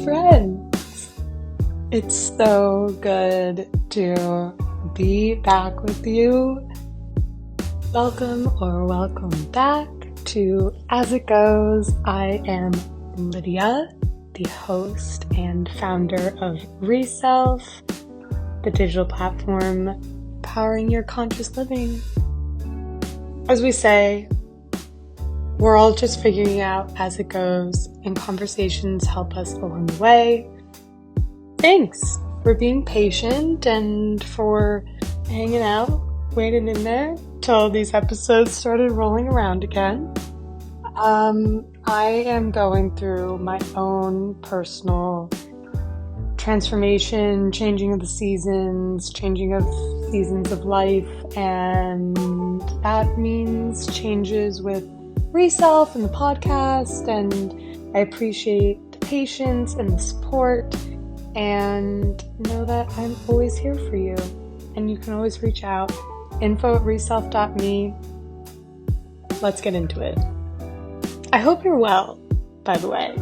friends. It's so good to be back with you. Welcome back to As It Goes. I am Lydia, the host and founder of Reself, the digital platform powering your conscious living. As we say, we're all just figuring out as it goes, and conversations help us along the way. Thanks for being patient and for hanging out, waiting in there till these episodes started rolling around again. I am going through my own personal transformation, changing of seasons of life, and that means changes with Reself and the podcast, and I appreciate the patience and the support, and know that I'm always here for you, and you can always reach out, info@reself.me. Let's get into it. I hope you're well, by the way,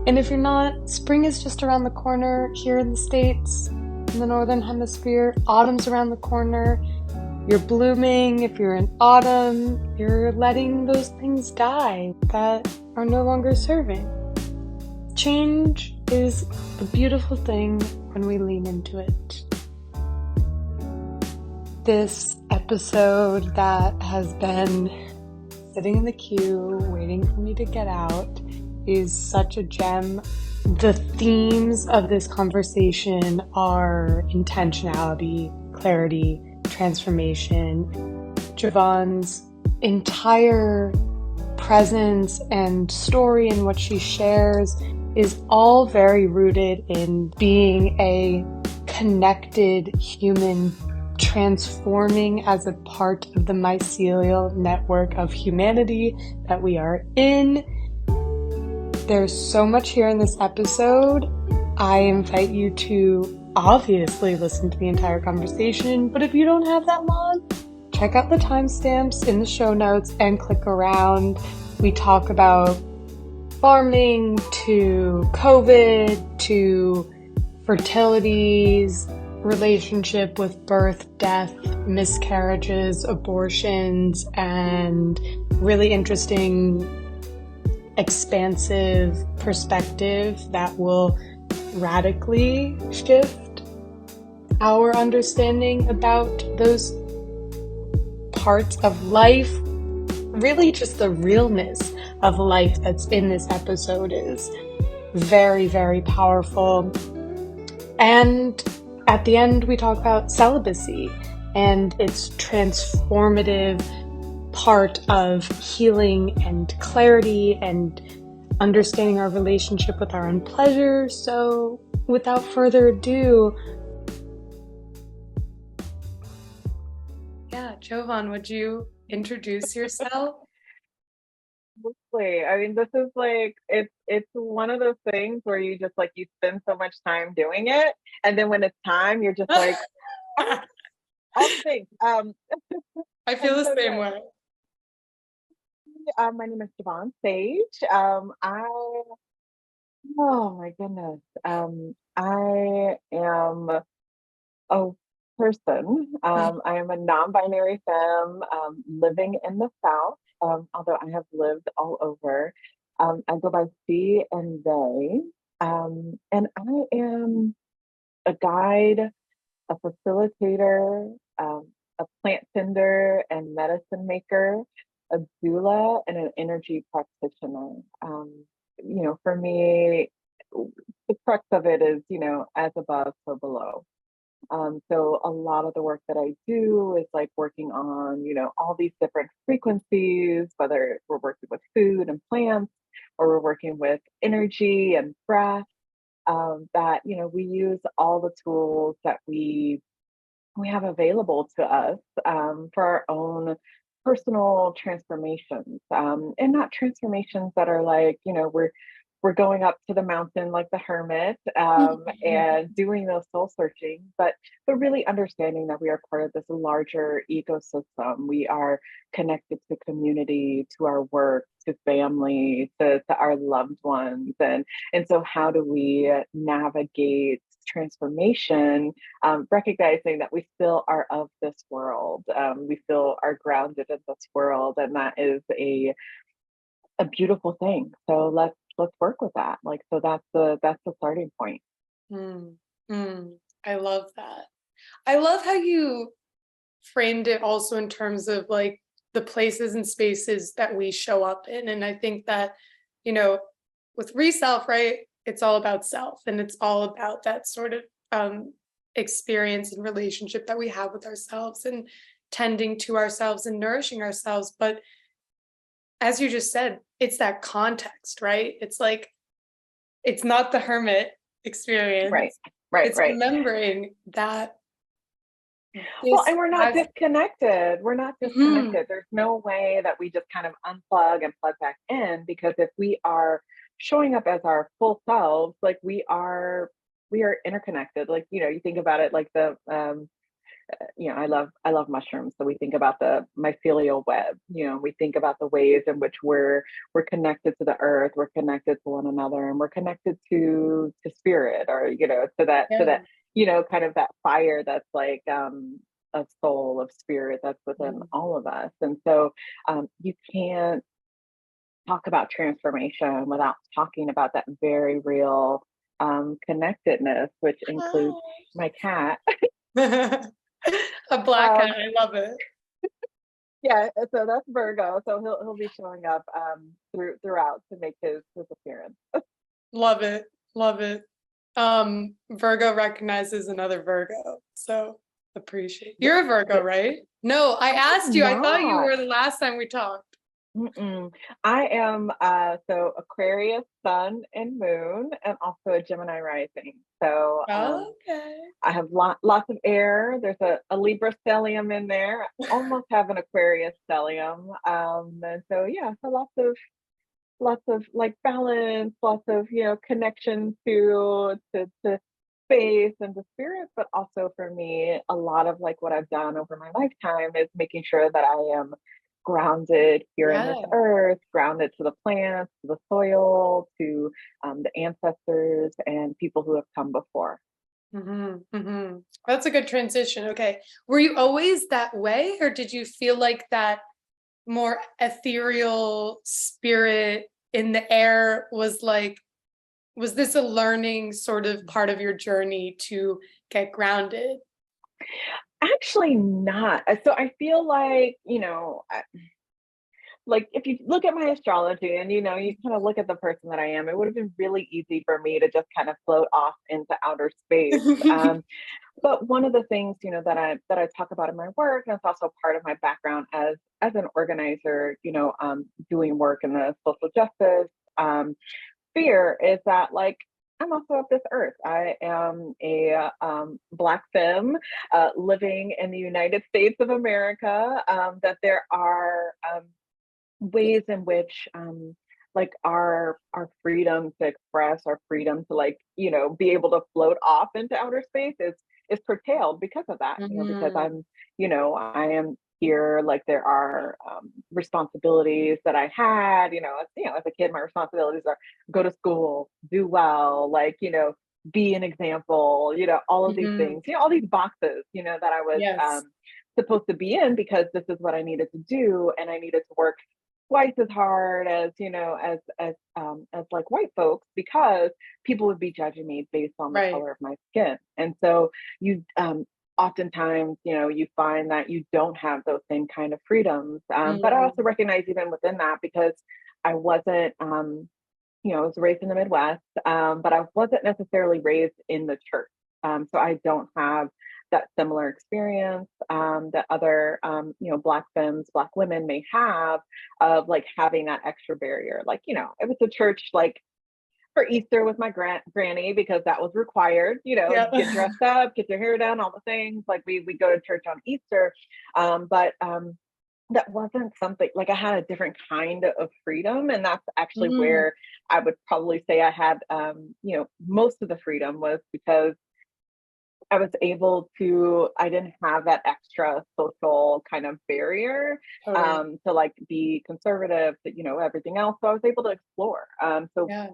and if you're not, spring is just around the corner here in the States, in the Northern Hemisphere. Autumn's around the corner. You're blooming. If you're in autumn, you're letting those things die that are no longer serving. Change is a beautiful thing when we lean into it. This episode that has been sitting in the queue, waiting for me to get out, is such a gem. The themes of this conversation are intentionality, clarity, transformation. Jovan's entire presence and story and what she shares is all very rooted in being a connected human, transforming as a part of the mycelial network of humanity that we are in. There's so much here in this episode. I invite you to obviously listen to the entire conversation, but if you don't have that long, check out the timestamps in the show notes and click around. We talk about farming to COVID to fertility's relationship with birth, death, miscarriages, abortions, and really interesting expansive perspective that will radically shift our understanding about those parts of life. Really just the realness of life that's in this episode is very, very powerful. And at the end, we talk about celibacy and its transformative part of healing and clarity and understanding our relationship with our own pleasure. So without further ado, Jovan, would you introduce yourself? Absolutely. I mean, this is like it's one of those things where you just like you spend so much time doing it, and then when it's time, you're just like, I'll think. I feel the same way. My name is Jovan Sage. Oh my goodness. I am a person. I am a non-binary femme living in the South, although I have lived all over. I go by she and they. And I am a guide, a facilitator, a plant tender and medicine maker, a doula, and an energy practitioner. For me, the crux of it is, as above, so below. So a lot of the work that I do is like working on, all these different frequencies, whether we're working with food and plants, or we're working with energy and breath, that, we use all the tools that we have available to us for our own personal transformations, and not transformations that are like, we're we're going up to the mountain like the hermit, and doing those soul searching, but really understanding that we are part of this larger ecosystem. We are connected to community, to our work, to family, to our loved ones, and so how do we navigate transformation, recognizing that we still are of this world, we still are grounded in this world, and that is a beautiful thing. So let's work with that. Like, so that's the starting point. Mm, I love that. I love how you framed it also in terms of like the places and spaces that we show up in. And I think that, you know, with reself, right, it's all about self, and it's all about that sort of experience and relationship that we have with ourselves and tending to ourselves and nourishing ourselves. But as you just said, it's that context, right? It's like, it's not the hermit Right, experience. right, It's right. remembering that Well, this and we're not has. disconnected. We're not Mhm. disconnected. There's no way that we just kind of unplug and plug back in, because if we are showing up as our full selves, like we are interconnected. Like, you think about it like the I love mushrooms. So we think about the mycelial web. We think about the ways in which we're connected to the earth, we're connected to one another, and we're connected to spirit, or to that Yeah. kind of that fire that's like a soul of spirit that's within Mm. all of us. And so you can't talk about transformation without talking about that very real connectedness, which includes my cat. A black cat. Um, I love it. Yeah, so that's Virgo. So he'll be showing up throughout to make his appearance. Love it. Love it. Virgo recognizes another Virgo. So appreciate. Th- You're a Virgo, th- right? No, I I asked am you. I thought you not. were the last time we talked. Mm-mm. I am so Aquarius sun and moon, and also a Gemini rising. So Okay. I have lots of air. There's a Libra stellium in there. Almost have an Aquarius stellium. And so yeah, so lots of like balance, lots of connection to space and to spirit, but also for me, a lot of like what I've done over my lifetime is making sure that I am grounded here in this Yeah. earth, grounded to the plants, to the soil, to the ancestors and people who have come before. That's a good transition. Okay. Were you always that way, or did you feel like that more ethereal spirit in the air was like, was this a learning sort of part of your journey to get grounded? Actually, not. So I feel like, like if you look at my astrology and you kind of look at the person that I am, it would have been really easy for me to just kind of float off into outer space. But one of the things that I talk about in my work, and it's also part of my background as an organizer, doing work in the social justice sphere, is that like I'm also of this earth. I am a Black femme living in the United States of America. That there are ways in which like our freedom to express, our freedom to like be able to float off into outer space is curtailed because of that, because Mhm. I am here. Like there are responsibilities that I had, as a kid. My responsibilities are go to school, do well, like be an example, all of these Mhm. things, all these boxes, that I was Yes. supposed to be in, because this is what I needed to do, and I needed to work twice as hard as as like white folks, because people would be judging me based on the Right. color of my skin. And so you oftentimes you find that you don't have those same kind of freedoms, but I also Mhm. recognize even within that, because I wasn't I was raised in the Midwest, but I wasn't necessarily raised in the church. So I don't have that similar experience that other, Black femmes, Black women may have, of like having that extra barrier. Like, it was a church like for Easter with my granny, because that was required, Yep. get dressed up, get your hair done, all the things. Like we go to church on Easter. But that wasn't something like I had a different kind of freedom. And that's actually Mm. where I would probably say I had, most of the freedom was because I was able to, I didn't have that extra social kind of barrier Totally. to like be conservative, to, everything else. So I was able to explore. So Yeah.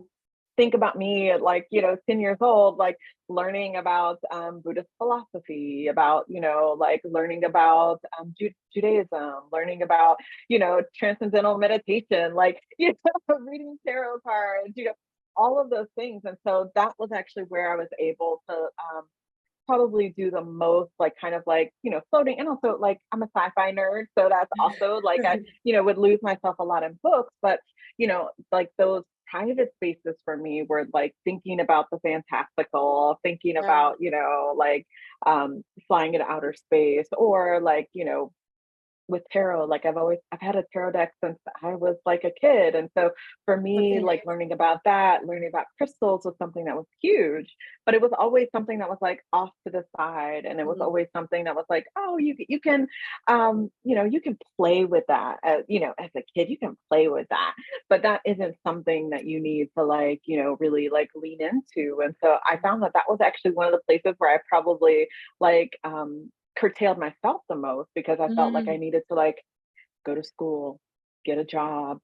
think about me at like, 10 years old, like learning about Buddhist philosophy, about, like learning about Judaism, learning about, transcendental meditation, like, reading tarot cards, all of those things. And so that was actually where I was able to probably do the most, like kind of like, floating. And also like I'm a sci-fi nerd. So that's also like I, would lose myself a lot in books, but like those private spaces for me were like thinking about the fantastical, thinking Yeah. about, like flying into outer space, or like, with tarot, like I've had a tarot deck since I was like a kid. And so for That's me, like amazing. learning about that, learning about crystals was something that was huge, but it was always something that was like off to the side. And it was Mhm. always something that was like, oh, you can, you can play with that as, as a kid, you can play with that, but that isn't something that you need to like, really like lean into. And so I found that that was actually one of the places where I probably like, curtailed myself the most, because I felt like I Mm, needed to like go to school, get a job,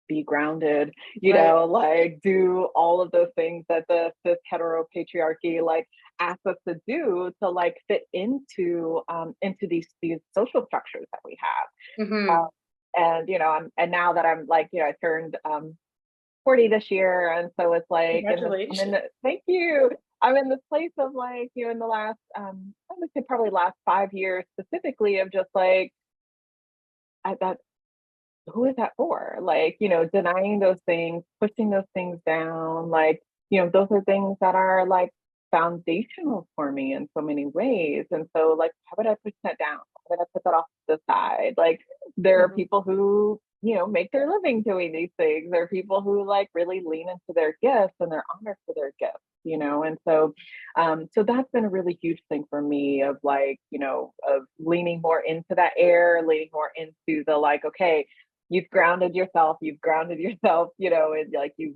be grounded, right. like do all of those things that the cis hetero patriarchy like asks us to do to like fit into these social structures that we have. Hmm. And and now that I'm like, I turned 40 this year. And so it's like, I'm in Congratulations. the, thank you. I'm in this place of like, in the last, I would say probably last 5 years specifically, of just like, that, who is that for? Like, denying those things, pushing those things down, like, those are things that are like foundational for me in so many ways. And so, like, how would I push that down? How would I put that off to the side? Like, there are Mhm. people who, make their living doing these things. There are people who like really lean into their gifts and they're honored for their gifts, and so so that's been a really huge thing for me, of like, of leaning more into that air, leaning more into the like, okay, you've grounded yourself, and like you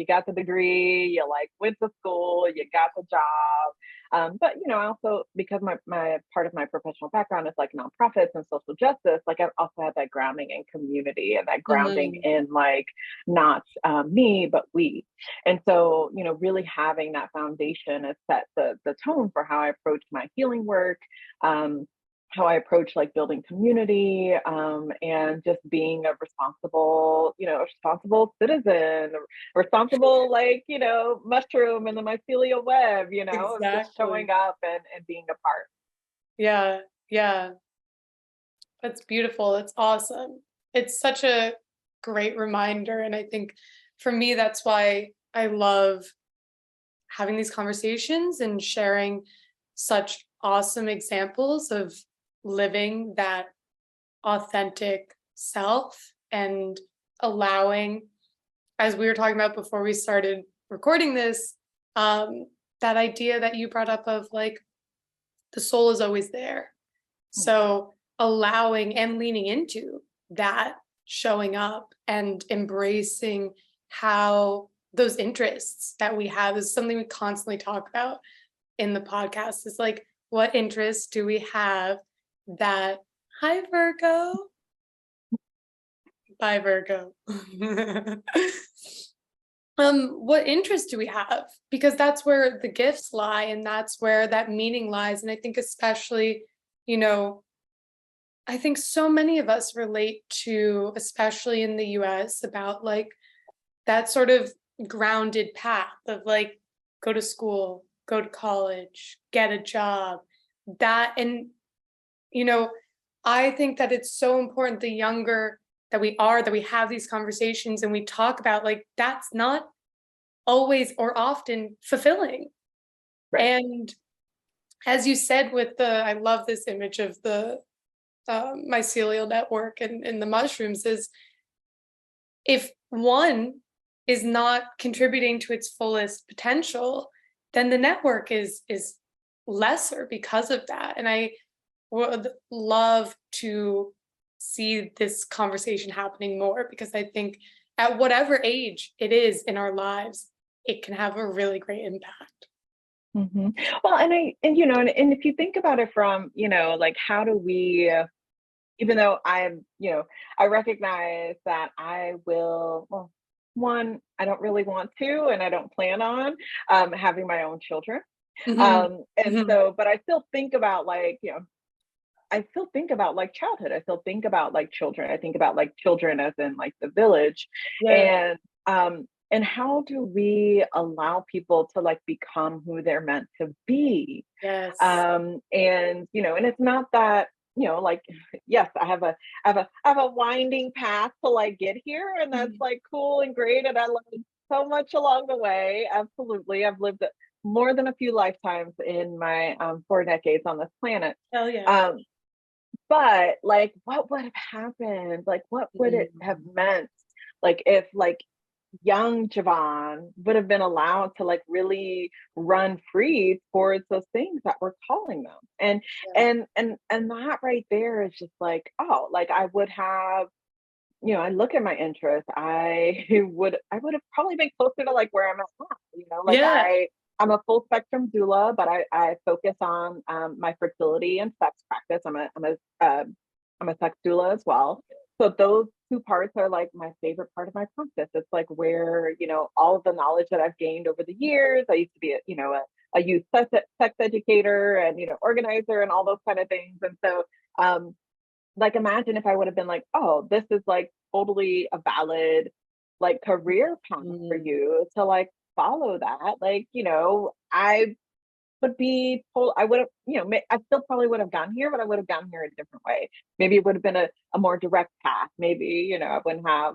got the degree, you like went to school, you got the job. But also because my part of my professional background is like nonprofits and social justice, like I've also had that grounding in community, and that grounding Mhm. in like not me but we. And so really having that foundation has set the tone for how I approach my healing work, um, how I approach like building community, and just being a responsible citizen, a responsible like, mushroom in the mycelial web, of just Exactly. showing up and being a part. Yeah. Yeah. That's beautiful. That's awesome. It's such a great reminder. And I think for me, that's why I love having these conversations and sharing such awesome examples of living that authentic self and allowing, as we were talking about before we started recording this, um, that idea that you brought up of like the soul is always there. Mm, So allowing and leaning into that, showing up and embracing how those interests that we have is something we constantly talk about in the podcast. Is like, what interests do we have that, hi Virgo, bye Virgo. What interests do we have? Because that's where the gifts lie and that's where that meaning lies. And I think especially, you know, I think so many of us relate to, especially in the US, about like that sort of grounded path of like go to school, go to college, get a job. That, and, you know, I think that it's so important the younger that we are, that we have these conversations and we talk about like that's not always or often fulfilling. right. And as you said, with the, I love this image of the mycelial network and the mushrooms, is if one is not contributing to its fullest potential, then the network is lesser because of that. And I would love to see this conversation happening more because I think at whatever age it is in our lives, it can have a really great impact. Mm-hmm. Well, and if you think about it from, like, how do we, even though I recognize that I will, well, one, I don't really want to, and I don't plan on having my own children. Mhm. And Mhm. so, but I still think about I still think about like childhood. I still think about like children. I think about like children as in like the village. Yeah. And how do we allow people to like become who they're meant to be? Yes. And it's not that, like, yes, I have a winding path to like get here, and that's Mhm. like cool and great. And I learned so much along the way. Absolutely. I've lived more than a few lifetimes in my 4 decades on this planet. Hell yeah. Um, but like, what would have happened? Like, what would it have Mhm. meant? Like, if like young Jovan would have been allowed to like really run free towards those things that were calling them. And Yeah. and that right there is just like, oh, like I would have, I look at my interests, I would have probably been closer to like where I'm at now, like Yeah. I'm a full spectrum doula, but I focus on my fertility and sex practice. I'm a sex doula as well. So those two parts are like my favorite part of my practice. It's like where, all of the knowledge that I've gained over the years. I used to be a youth sex educator and, organizer and all those kind of things. And so, like, imagine if I would have been like, oh, this is like totally a valid like career path for Mm. you to like follow that. Like, I would be told, I would have, I still probably would have gotten here, but I would have gotten here a different way. Maybe it would have been a more direct path. Maybe, I wouldn't have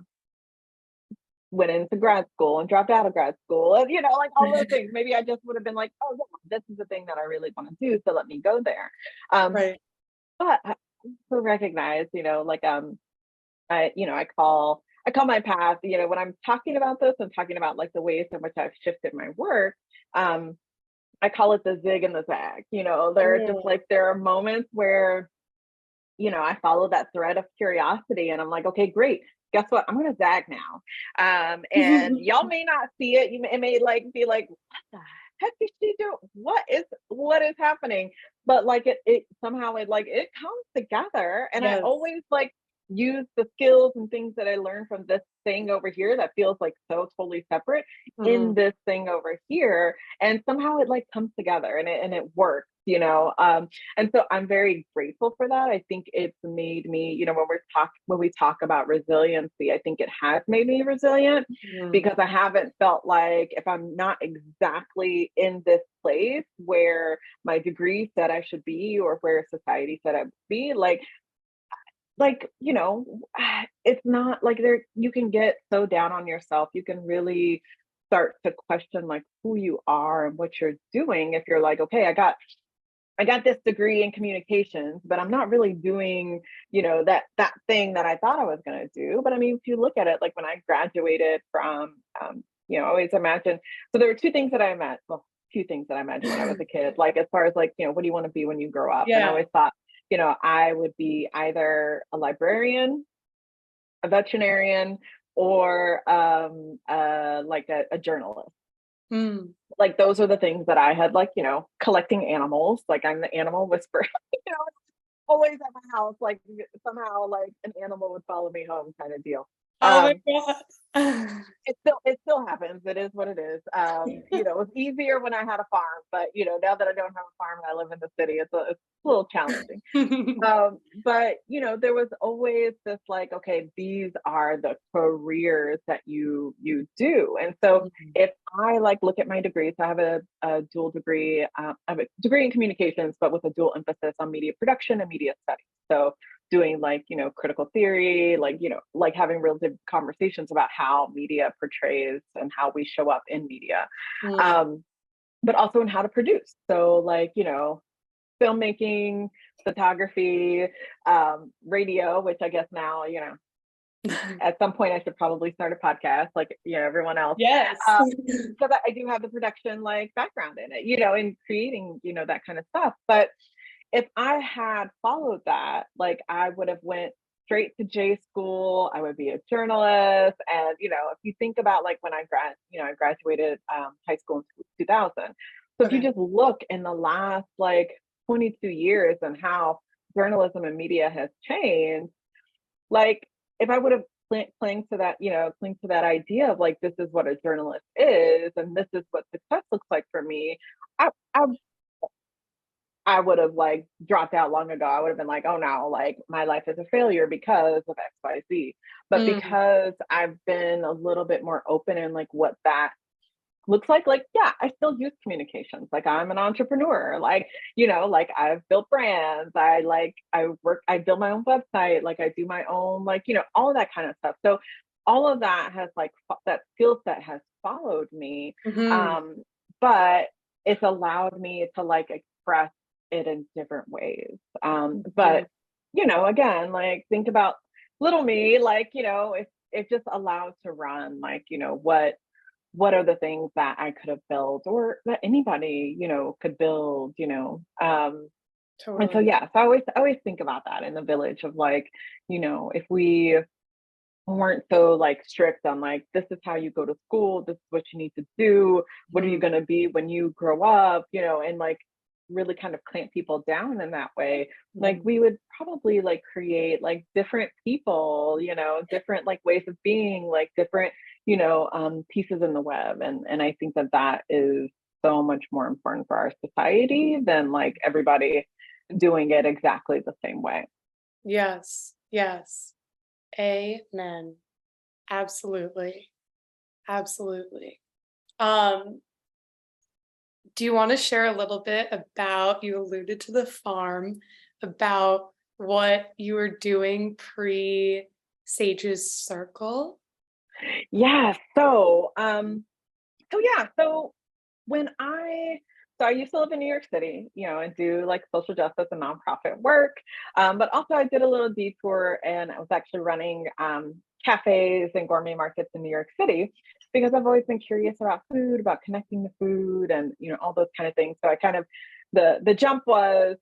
went into grad school and dropped out of grad school and, like all those things. Maybe I just would have been like, oh, yeah, this is the thing that I really want to do. So let me go there. Right. But I also recognize, like, I call my path, when I'm talking about this, I'm talking about like the ways in which I've shifted my work. Um, I call it the zig and the zag. Mm. There are moments where, I follow that thread of curiosity and I'm like, okay, great. Guess what? I'm gonna zag now. And y'all may not see it. It may like be like, what the heck is she doing? What is happening? But like it somehow it comes together. And I Yes. always like use the skills and things that I learned from this thing over here that feels like so totally separate in Mhm. this thing over here. And somehow it like comes together and it works, and so I'm very grateful for that. I think it's made me, when we talk about resiliency, I think it has made me resilient Mhm. because I haven't felt like if I'm not exactly in this place where my degree said I should be or where society said I would be, it's not like you can get so down on yourself. You can really start to question like who you are and what you're doing if you're like, okay, I got this degree in communications, but I'm not really doing, that thing that I thought I was going to do. But I mean, if you look at it, like when I graduated from, I always imagine. So there were two things that I imagined. Well, few things that I imagined when I was a kid. Like as far as like, what do you want to be when you grow up? And I Yeah. always thought, I would be either a librarian, a veterinarian, or like a journalist. Mm. Like those are the things that I had, like, collecting animals. Like I'm the animal whisperer, you know, always at my house, like somehow like an animal would follow me home kind of deal. Oh my Um, god. it still happens. It is what it is. It was easier when I had a farm, but now that I don't have a farm and I live in the city, it's a little challenging. But there was always this like, okay, these are the careers that you do. And so Mhm. if I like look at my degrees, I have a dual degree. I have a degree in communications, but with a dual emphasis on media production and media studies. So doing like, critical theory, like, like having real deep conversations about how media portrays and how we show up in media. Mm. Um, but also in how to produce. So like, filmmaking, photography, radio, which I guess now, at some point I should probably start a podcast like, everyone else. Yes. Um, so that I do have the production like background in it, in creating, that kind of stuff. But if I had followed that, like I would have went straight to J school. I would be a journalist. And, if you think about like when I graduated high school in 2000. So if you Okay. just look in the last like 22 years and how journalism and media has changed, like if I would have cling to that, cling to that idea of like, this is what a journalist is, and this is what success looks like for me, I, I I would have like dropped out long ago. I would have been like, oh no, like my life is a failure because of X, Y, Z. But Mm, because I've been a little bit more open in like what that looks like, yeah, I still use communications. Like I'm an entrepreneur. Like, like I've built brands. I build my own website. Like I do my own, like, all of that kind of stuff. So all of that has like that skill set has followed me. hmm. But it's allowed me to like express it in different ways. But Beautiful. again, like think about little me, like, if it just allowed to run, like, what are the things that I could have built or that anybody, could build, and so Totally. yeah, so I always think about that in the village of like, if we weren't so like strict on like this is how you go to school, this is what you need to do, what are you Mm, going to be when you grow up, and like really kind of clamp people down in that way, like mm. we would probably like create like different people, different like ways of being, like different, pieces in the web, and I think that that is so much more important for our society than like everybody doing it exactly the same way. Yes. Yes. Amen. Absolutely. Absolutely. Um, do you want to share a little bit about, you alluded to the farm, about what you were doing pre Sage's Circle? Yeah. So when I used to live in New York City, and do like social justice and nonprofit work. But also I did a little detour and I was actually running cafes and gourmet markets in New York City because I've always been curious about food, about connecting to food and, all those kind of things. So I kind of, the jump was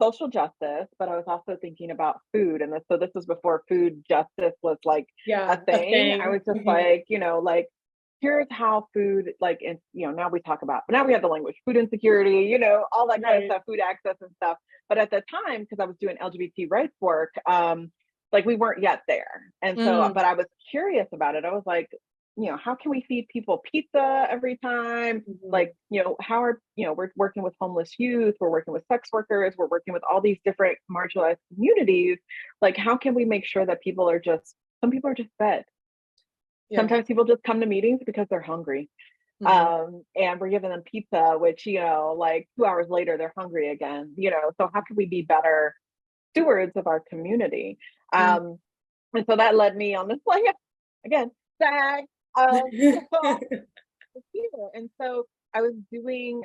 social justice, but I was also thinking about food. And so this was before food justice was like a Yeah, a thing. I was thing. just Mhm. like, like, here's how food, like, now we talk about, but now we have the language, food insecurity, all that kind of Right. stuff, food access and stuff. But at the time, because I was doing LGBT rights work, like we weren't yet there. And so, Mm, but I was curious about it. I was like, how can we feed people pizza every time? mhm. Like, how are, we're working with homeless youth, we're working with sex workers, we're working with all these different marginalized communities. Like, how can we make sure that some people are just fed? Yeah. Sometimes people just come to meetings because they're hungry. Mhm. And we're giving them pizza, which, like 2 hours later, they're hungry again, so how can we be better stewards of our community? Mm. Um, and so that led me on this, like, again, SAG, and so I was doing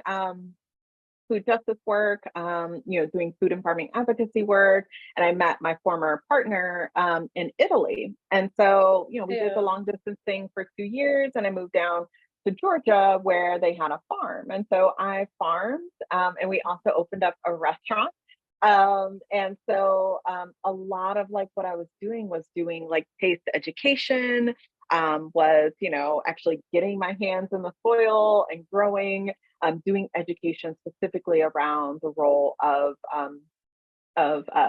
food justice work, doing food and farming advocacy work. And I met my former partner in Italy. And so, we did the Yeah. long distance thing for 2 years and I moved down to Georgia where they had a farm. And so I farmed and we also opened up a restaurant. And so a lot of like what I was doing was doing like taste education, was, actually getting my hands in the soil and growing, doing education specifically around the role of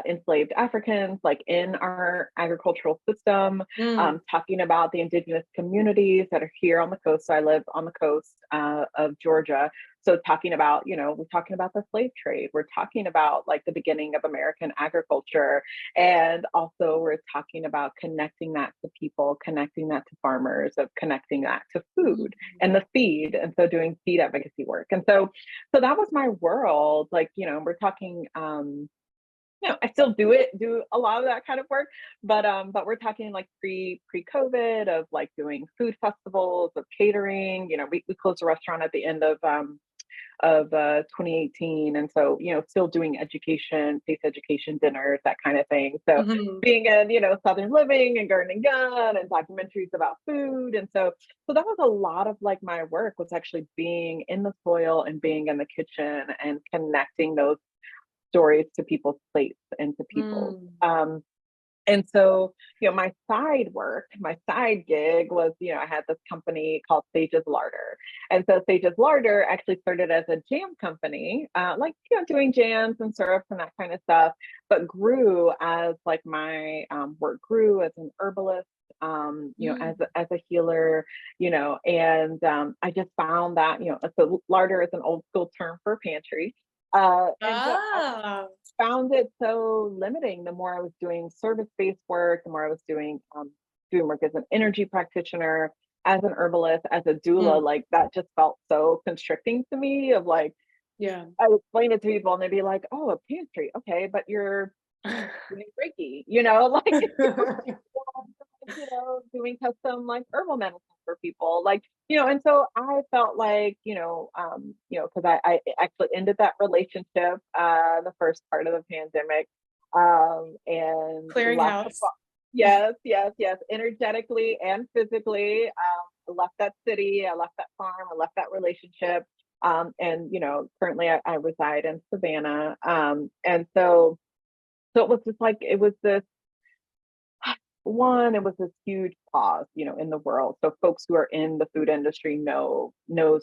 enslaved Africans, like in our agricultural system, Mm. talking about the indigenous communities that are here on the coast. So I live on the coast of Georgia. So talking about, we're talking about the slave trade. We're talking about like the beginning of American agriculture. And also we're talking about connecting that to people, connecting that to farmers, of connecting that to Mhm. food and the feed. And so doing feed advocacy work. And so that was my world. Like, we're talking I still do a lot of that kind of work, but we're talking like pre-COVID of like doing food festivals, of catering. We closed the restaurant at the end of 2018, and so still doing education, face education dinners, that kind of thing. So Mhm. being in Southern Living and Garden and Gun and documentaries about food, and so that was a lot of like my work was actually being in the soil and being in the kitchen and connecting those stories to people's plates and to people's. Mm. And so, my side work, my side gig was, I had this company called Sage's Larder. And so Sage's Larder actually started as a jam company, like, doing jams and syrups and that kind of stuff, but grew as like my work grew as an herbalist, as a healer, and I just found that, so larder is an old school term for pantry. And so I Ah. found it so limiting. The more I was doing service-based work, the more I was doing work as an energy practitioner, as an herbalist, as a doula, Mm. like that just felt so constricting to me of like, Yeah. I would explain it to people and they'd be like, oh, a pantry. Okay, but you're doing Reiki, like, doing custom like herbal medicine for people, like, and so I felt like, because I actually ended that relationship the first part of the pandemic, and left the Clearinghouse. yes, yes, yes, energetically and physically. I left that city, I left that farm, I left that relationship. And currently I reside in Savannah. And so it was just like it was this one, it was this huge pause, in the world. So folks who are in the food industry knows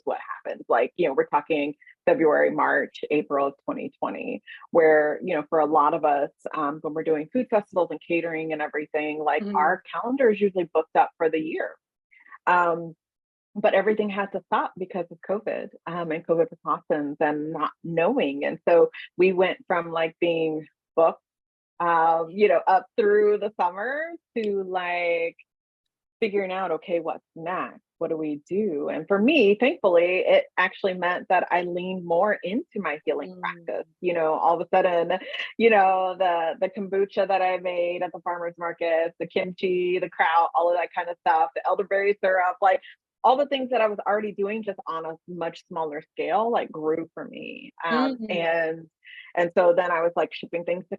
what happens. Like, we're talking February, March, April of 2020, where, for a lot of us, when we're doing food festivals and catering and everything, like Mhm. our calendar is usually booked up for the year. But everything had to stop because of COVID, and COVID precautions and not knowing. And so we went from like being booked, up through the summer to like figuring out, okay, what's next? What do we do? And for me, thankfully, it actually meant that I leaned more into my healing Mm. practice. All of a sudden, the kombucha that I made at the farmers market, the kimchi, the kraut, all of that kind of stuff, the elderberry syrup, like all the things that I was already doing just on a much smaller scale, like grew for me. Mhm. And so then I was like shipping things to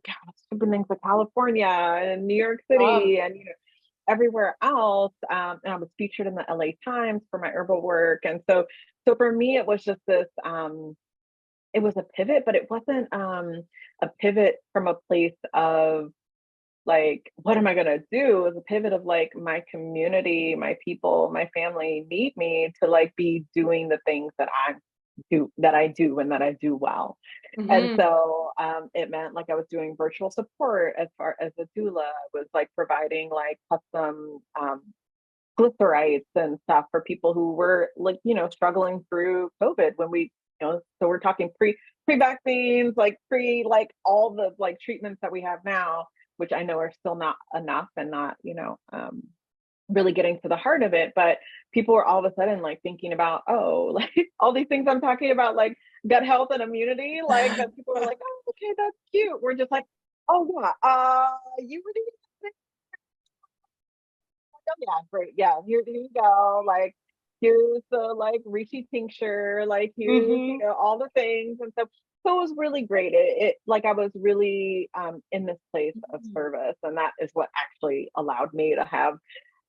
California and New York Wow. City and everywhere else. And I was featured in the LA Times for my herbal work. And so for me, it was just this, it was a pivot, but it wasn't a pivot from a place of like, what am I going to do? It was a pivot of like my community, my people, my family need me to like be doing the things that I do and that I do well. And Mhm. so it meant like I was doing virtual support as far as a doula. I was like providing like custom glycerites and stuff for people who were like, struggling through COVID when so we're talking pre-vaccines, like like all the like treatments that we have now, which I know are still not enough and not, really getting to the heart of it. But people were all of a sudden like thinking about, oh, like all these things I'm talking about, like gut health and immunity, like that people were like, oh, okay, that's cute. We're just like, oh yeah, you were doing this? Oh yeah, great. Yeah, here you go. Like here's the like Rishi tincture, like here's, Mhm. all the things and stuff. So it was really great. It like I was really in this place of Mhm. service. And that is what actually allowed me to have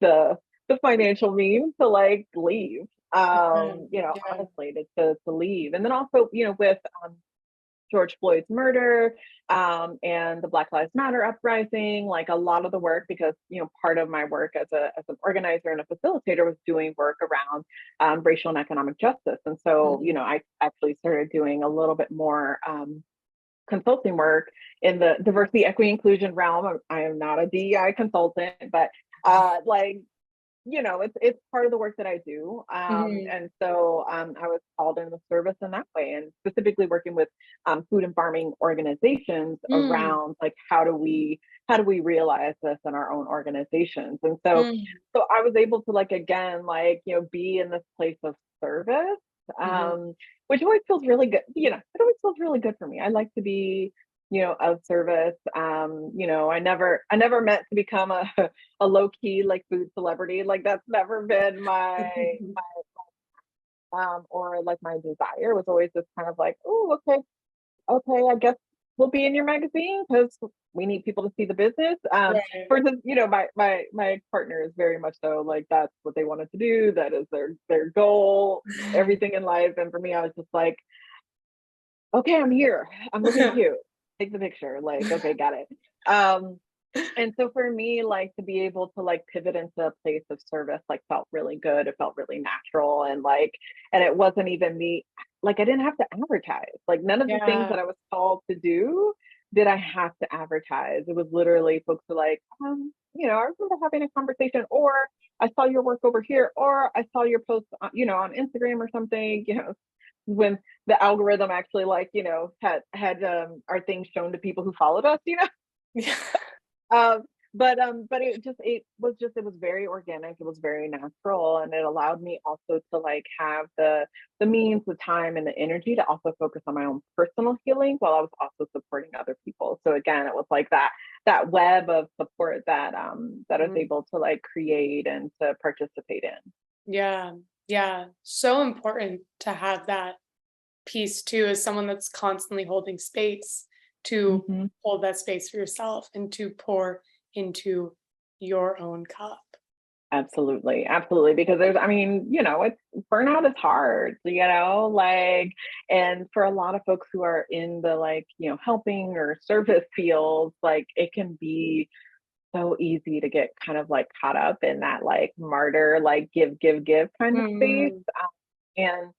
the financial means to like leave. Mhm. Yeah. Honestly, to leave. And then also, with George Floyd's murder, and the Black Lives Matter uprising, like a lot of the work, because part of my work as an organizer and a facilitator was doing work around racial and economic justice. And so, Mhm. I actually started doing a little bit more consulting work in the diversity, equity, inclusion realm. I am not a DEI consultant, but like it's part of the work that I do. Mhm. And so I was called in the service in that way, and specifically working with food and farming organizations Mm. around like how do we realize this in our own organizations. And so Mm. I was able to like again like be in this place of service, Mhm. which always feels really good. It always feels really good for me. I like to be of service. I never meant to become a low key like food celebrity. Like that's never been or like my desire. It was always just kind of like, oh, okay, okay, I guess we'll be in your magazine because we need people to see the business. Right. Versus, my partner is very much so like that's what they wanted to do. That is their goal, everything in life. And for me, I was just like, okay, I'm here. I'm looking cute. Take the picture. Like, okay, got it. Um, And so for me, like to be able to like pivot into a place of service, like felt really good. It felt really natural. And like, and it wasn't even me, like I didn't have to advertise. Like none of the things Yeah. that I was called to do did I have to advertise. It was literally folks were like, I remember having a conversation, or I saw your work over here, or I saw your post, on Instagram or something, when the algorithm actually like, had our things shown to people who followed us. Yeah. Um, but it was very organic. It was very natural, and it allowed me also to like have the means, the time, and the energy to also focus on my own personal healing while I was also supporting other people. So again, it was like that web of support that I was Mhm. able to like create and to participate in. Yeah. Yeah. So important to have that piece too, as someone that's constantly holding space, to Mhm. hold that space for yourself and to pour into your own cup. Absolutely, absolutely. Because it's burnout is hard, like, and for a lot of folks who are in the like, helping or service fields, like it can be so easy to get kind of like caught up in that like martyr, like give kind of space. Mhm. And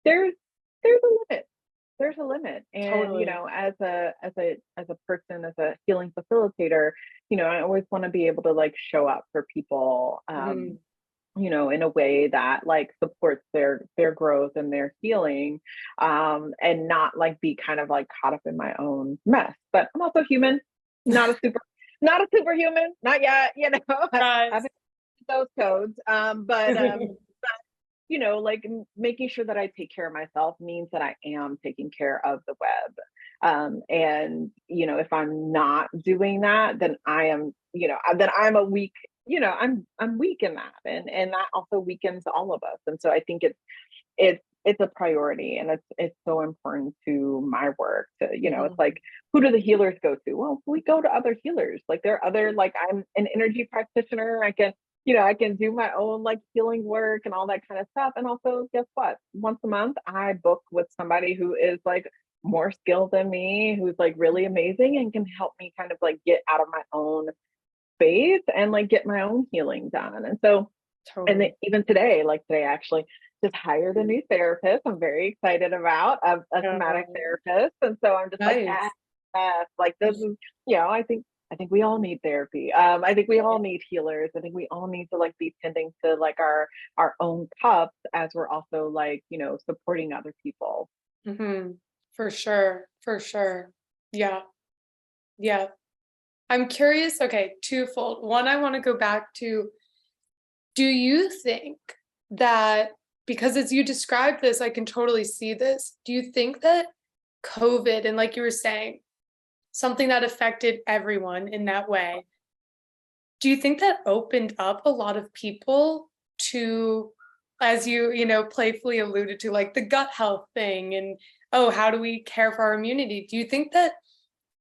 there's there's a limit. There's a limit. And Totally. as a person, as a healing facilitator, I always want to be able to like show up for people, Mhm. in a way that like supports their growth and their healing, and not like be kind of like caught up in my own mess. But I'm also human, not a super not a superhuman, not yet. I Yes. haven't those codes. Like making sure that I take care of myself means that I am taking care of the web. And if I'm not doing that, then I'm a weak, I'm weak in that. And that also weakens all of us. And so I think it's a priority, and it's so important to my work to, it's Mhm. like, who do the healers go to? Well, we go to other healers. Like there are other, like I'm an energy practitioner. I can do my own like healing work and all that kind of stuff. And also, guess what? Once a month, I book with somebody who is like more skilled than me, who's like really amazing and can help me kind of like get out of my own space and like get my own healing done. And so, and then Totally. even today, like today, I actually just hired a new therapist. I'm very excited about a somatic Oh, therapist, and so I'm just like, nice. yes, like this is, I think we all need therapy. I think we all need healers. I think we all need to like be tending to like our own cups as we're also like supporting other people. Mhm. For sure. For sure. Yeah. Yeah. I'm curious. Okay, twofold. One, I want to go back to, do you think that, because as you described this, I can totally see this. Do you think that COVID, and like you were saying, something that affected everyone in that way, do you think that opened up a lot of people to, as playfully alluded to, like the gut health thing and, oh, how do we care for our immunity? Do you think that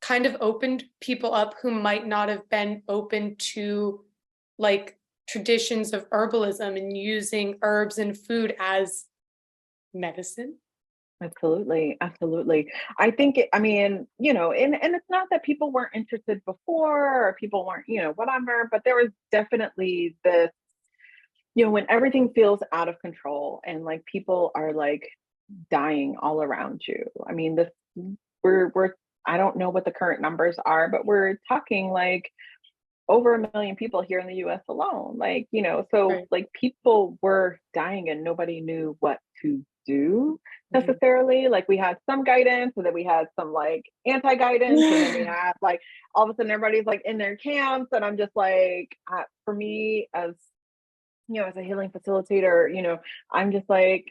kind of opened people up who might not have been open to like traditions of herbalism and using herbs and food as medicine? Absolutely, absolutely. I think and it's not that people weren't interested before or people weren't, whatever, but there was definitely this, when everything feels out of control and like people are like dying all around you. I mean, this we're I don't know what the current numbers are, but we're talking like over 1 million people here in the US alone. Like, so Right. like people were dying and nobody knew what to do Mhm. necessarily. Like we had some guidance, and then we had some like anti-guidance, and then we had like all of a sudden everybody's like in their camps. And I'm just like, for me as a healing facilitator, I'm just like,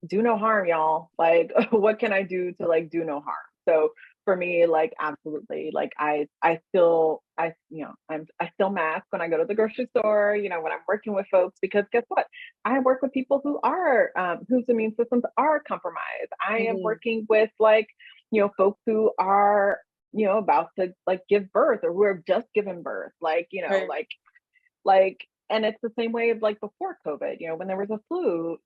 do no harm, y'all. Like, what can I do to like do no harm? So for me, like, absolutely, like I still mask when I go to the grocery store, when I'm working with folks, because guess what? I work with people whose immune systems are compromised. I am Mhm. working with like, folks who are, about to like give birth or who have just given birth, like, Right. like, and it's the same way of like before COVID, when there was a flu,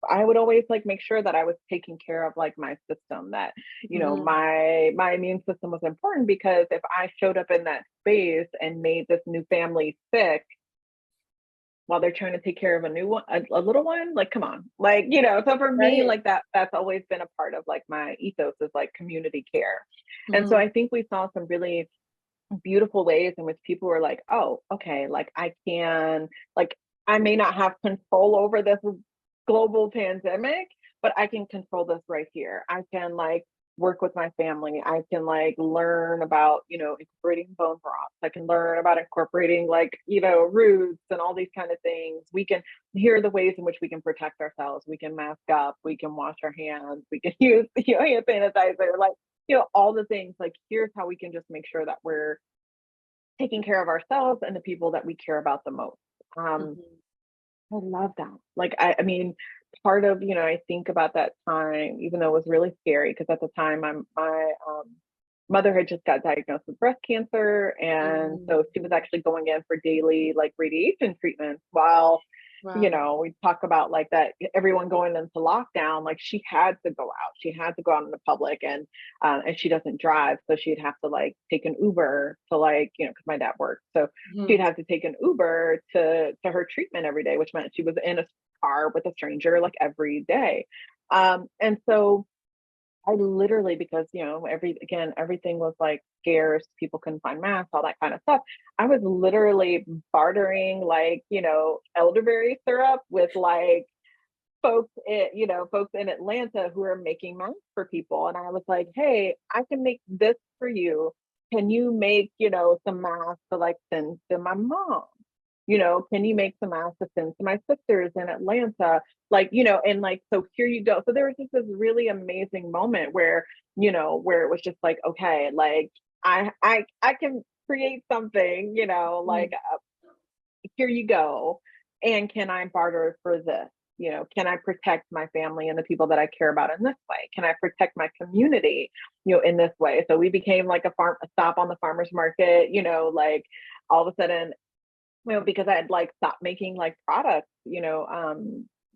I would always like make sure that I was taking care of like my system, that, you know, my immune system was important, because if I showed up in that space and made this new family sick while they're trying to take care of a new one, a little one, like, come on, like, you know. So for me, Right. like that's always been a part of like my ethos, is like community care. And so Mhm. I think we saw some really beautiful ways in which people were like, oh, okay, like I can, like, I may not have control over this global pandemic, but I can control this right here. I can like work with my family. I can like learn about, you know, incorporating bone broth. I can learn about incorporating like, you know, roots and all these kind of things. We can, here are the ways in which we can protect ourselves. We can mask up, we can wash our hands, we can use, you know, hand sanitizer, like, you know, all the things. Like, here's how we can just make sure that we're taking care of ourselves and the people that we care about the most. Um, Mhm. I love that. Like, I mean, part of, you know, I think about that time, even though it was really scary, because at the time, my mother had just got diagnosed with breast cancer, and Mm. so she was actually going in for daily like radiation treatments while, you Wow. know, we talk about like that everyone going into lockdown, like she had to go out. She had to go out in the public, and she doesn't drive, so she'd have to like take an Uber to, like, you know, because my dad worked, so she'd Mhm. have to take an Uber to her treatment every day, which meant she was in a car with a stranger like every day. And so I literally, because, you know, everything was like scarce, people couldn't find masks, all that kind of stuff. I was literally bartering like, you know, elderberry syrup with like folks in Atlanta who are making masks for people. And I was like, hey, I can make this for you. Can you make, you know, some masks to like send to my mom? You know, can you make some masks to send to my sisters in Atlanta? Like, you know, and like, so here you go. So there was just this really amazing moment where, you know, where it was just like, okay, like I can create something, you know, like, Mhm. here you go. And can I barter for this? You know, can I protect my family and the people that I care about in this way? Can I protect my community, you know, in this way? So we became like a stop on the farmer's market, you know, like all of a sudden, you know, because I had like stopped making like products, you know,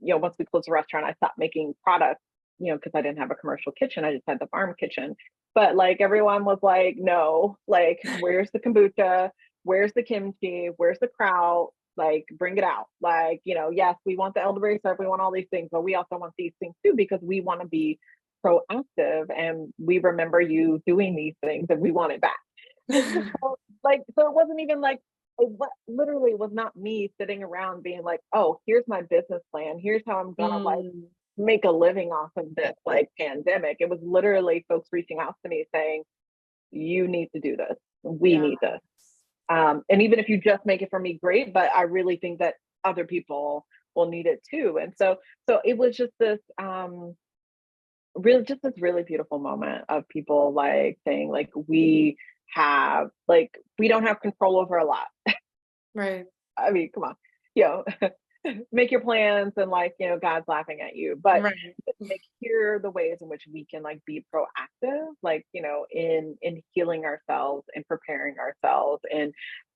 once we closed the restaurant, I stopped making products, you know, because I didn't have a commercial kitchen. I just had the farm kitchen. But like everyone was like, no, like, where's the kombucha? Where's the kimchi? Where's the kraut? Like, bring it out. Like, you know, yes, we want the elderberry syrup, we want all these things, but we also want these things too, because we want to be proactive, and we remember you doing these things and we want it back. And so, like, so it wasn't even like, literally was not me sitting around being like, oh, here's my business plan. Here's how I'm gonna like Mm. make a living off of this like pandemic. It was literally folks reaching out to me saying, you need to do this. We Yeah. need this. And even if you just make it for me, great. But I really think that other people will need it too. And so it was just this really beautiful moment of people like saying like, we don't have control over a lot. Right. I mean, come on, you know, make your plans, and like, you know, God's laughing at you. But Right. like, here are the ways in which we can like be proactive, like, you know, in healing ourselves and preparing ourselves and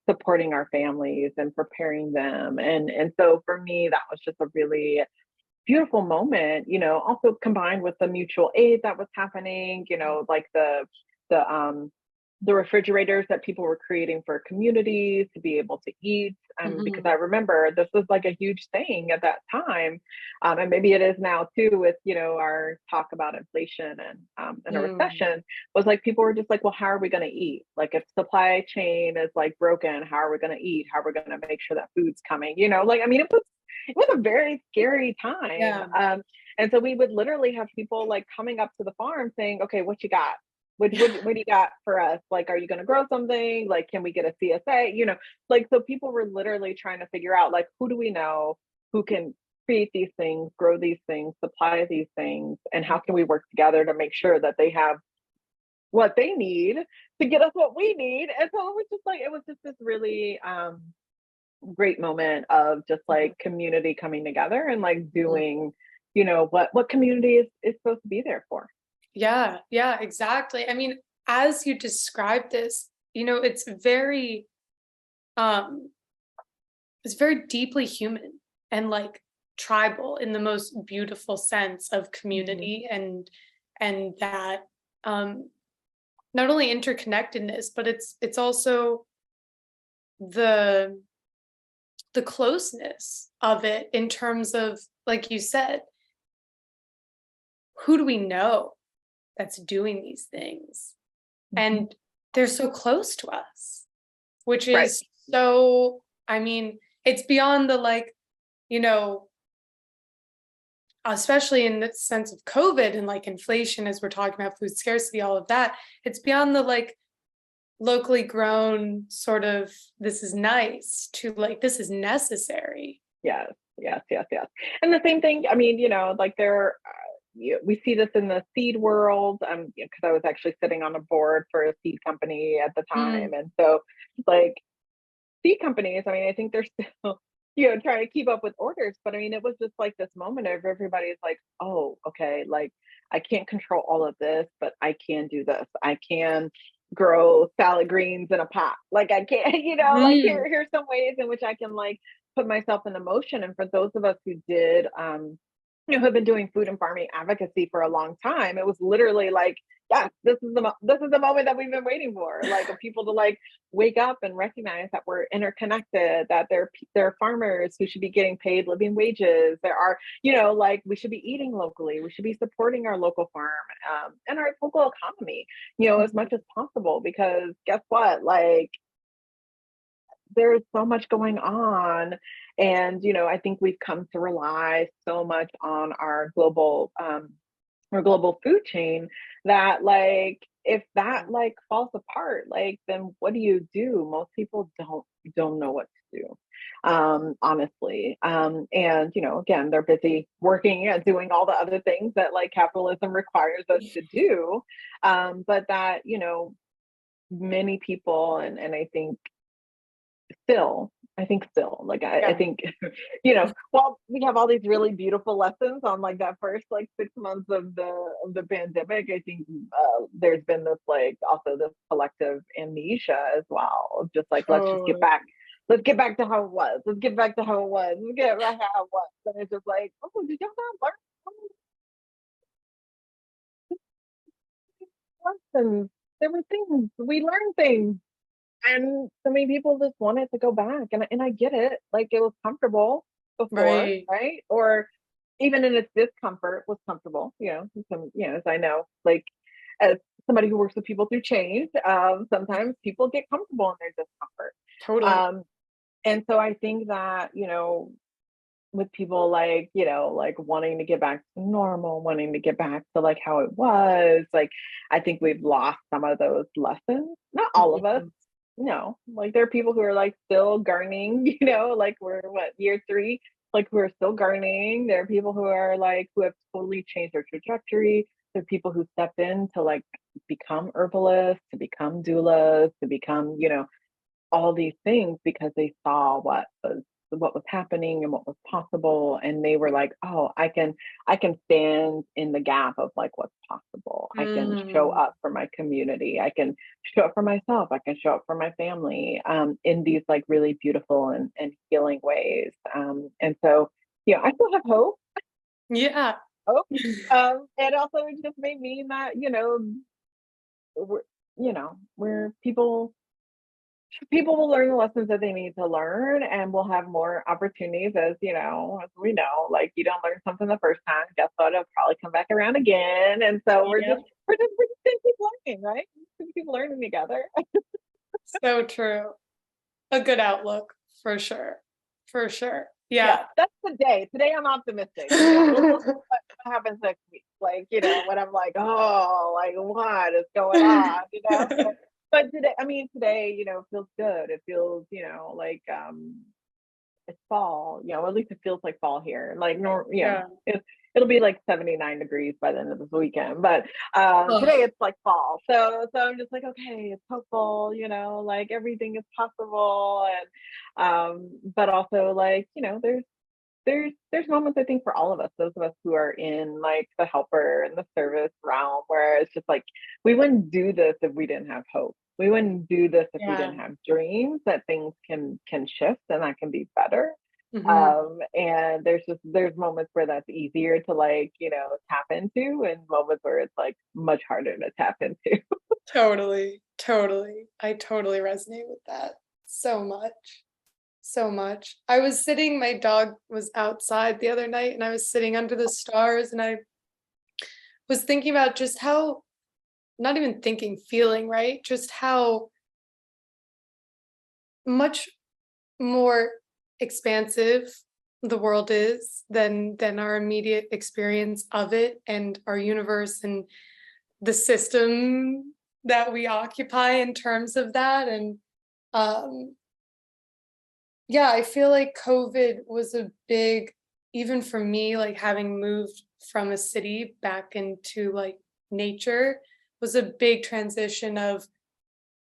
supporting our families and preparing them. And so for me, that was just a really beautiful moment, you know, also combined with the mutual aid that was happening, you know, like the the refrigerators that people were creating for communities to be able to eat. Because I Mhm. remember this was like a huge thing at that time. And maybe it is now too, with, you know, our talk about inflation and a Mm. recession, was like people were just like, well, how are we going to eat? Like, if supply chain is like broken, how are we going to eat? How are we going to make sure that food's coming? You know, like, I mean, it was a very scary time. Yeah. And so we would literally have people like coming up to the farm saying, okay, what you got? What do you got for us? Like, are you going to grow something? Like, can we get a CSA? You know, like, so people were literally trying to figure out, like, who do we know who can create these things, grow these things, supply these things, and how can we work together to make sure that they have what they need to get us what we need? And so it was just this really great moment of just Mhm. like community coming together and like Mhm. doing, you know, what community is supposed to be there for. Yeah, yeah, exactly. I mean, as you describe this, um, it's very deeply human and like tribal in the most beautiful sense of community, and that not only interconnectedness, but it's also the closeness of it, in terms of, like you said, who do we know that's doing these things? And they're so close to us, which Right. is so, I mean, it's beyond the, like, you know, especially in the sense of COVID and like inflation, as we're talking about food scarcity, all of that, it's beyond the like locally grown sort of, this is nice, to like, this is necessary. Yes, yes, yes, yes. And the same thing, I mean, like we see this in the seed world, because I was actually sitting on a board for a seed company at the time. And so like seed companies, I mean, I think they're still, trying to keep up with orders, but I mean, it was just like this moment of everybody's like, oh, okay, like I can't control all of this, but I can do this. I can grow salad greens in a pot. Like I can't, like here's some ways in which I can like put myself in motion. And for those of us who did, who have been doing food and farming advocacy for a long time, it was literally like, yes, this is the moment that we've been waiting for, like people to like wake up and recognize that we're interconnected, that there are farmers who should be getting paid living wages. There are, like we should be eating locally. We should be supporting our local farm, and our local economy, as much as possible, because guess what? Like there's so much going on. And, I think we've come to rely so much on our global food chain that like, if that like falls apart, like, then what do you do? Most people don't know what to do, honestly. And, again, they're busy working and doing all the other things that like capitalism requires us to do. But that, many people, and I think still, like, I think, well, we have all these really beautiful lessons on like that first, like 6 months of the pandemic. I think there's been this, like, also this collective amnesia as well, of just like, let's get back to how it was. Let's get back to how it was. Let's get back to how it was. And it's just like, oh, did y'all not learn lessons? There were things, we learned things. And so many people just wanted to go back, and I get it. Like it was comfortable before, right? Or even in its discomfort was comfortable. As I know, like as somebody who works with people through change, sometimes people get comfortable in their discomfort. Totally. And so I think that with people like like wanting to get back to normal, wanting to get back to like how it was, like I think we've lost some of those lessons. Not all of us. No, like there are people who are like still gardening, like we're year 3, like we're still gardening. There are people who are like, who have totally changed their trajectory. There are people who step in to like become herbalists, to become doulas, to become, all these things because they saw what was happening and what was possible, and they were like, oh, I can stand in the gap of like what's possible. I can show up for my community, I can show up for myself, I can show up for my family, in these like really beautiful and healing ways. And so I still have hope. Hope. And also it just may mean that we're people will learn the lessons that they need to learn, and we'll have more opportunities, as as we know, like you don't learn something the first time, guess what, it'll probably come back around again. And so we're just gonna keep learning, right? We're gonna keep learning together. So true. A good outlook, for sure. Yeah. That's the day. Today I'm optimistic. We'll see what happens next week. Like, when I'm like, oh, like what is going on? But today, feels good. It feels, like it's fall, at least it feels like fall here. Like it'll be like 79 degrees by the end of this weekend. But today it's like fall. So I'm just like, okay, it's hopeful, like everything is possible. And but also like, there's moments, I think, for all of us, those of us who are in like the helper and the service realm, where it's just like, we wouldn't do this if we didn't have hope. We wouldn't do this if we didn't have dreams that things can shift and that can be better. Hmm. And there's moments where that's easier to like, tap into, and moments where it's like much harder to tap into. Totally, totally. I totally resonate with that so much. So much. I was sitting, my dog was outside the other night and I was sitting under the stars and I was thinking about just how, not even thinking, feeling, right? Just how much more expansive the world is than our immediate experience of it and our universe and the system that we occupy in terms of that. And um yeah, I feel like COVID was a big, even for me, like having moved from a city back into like nature, was a big transition of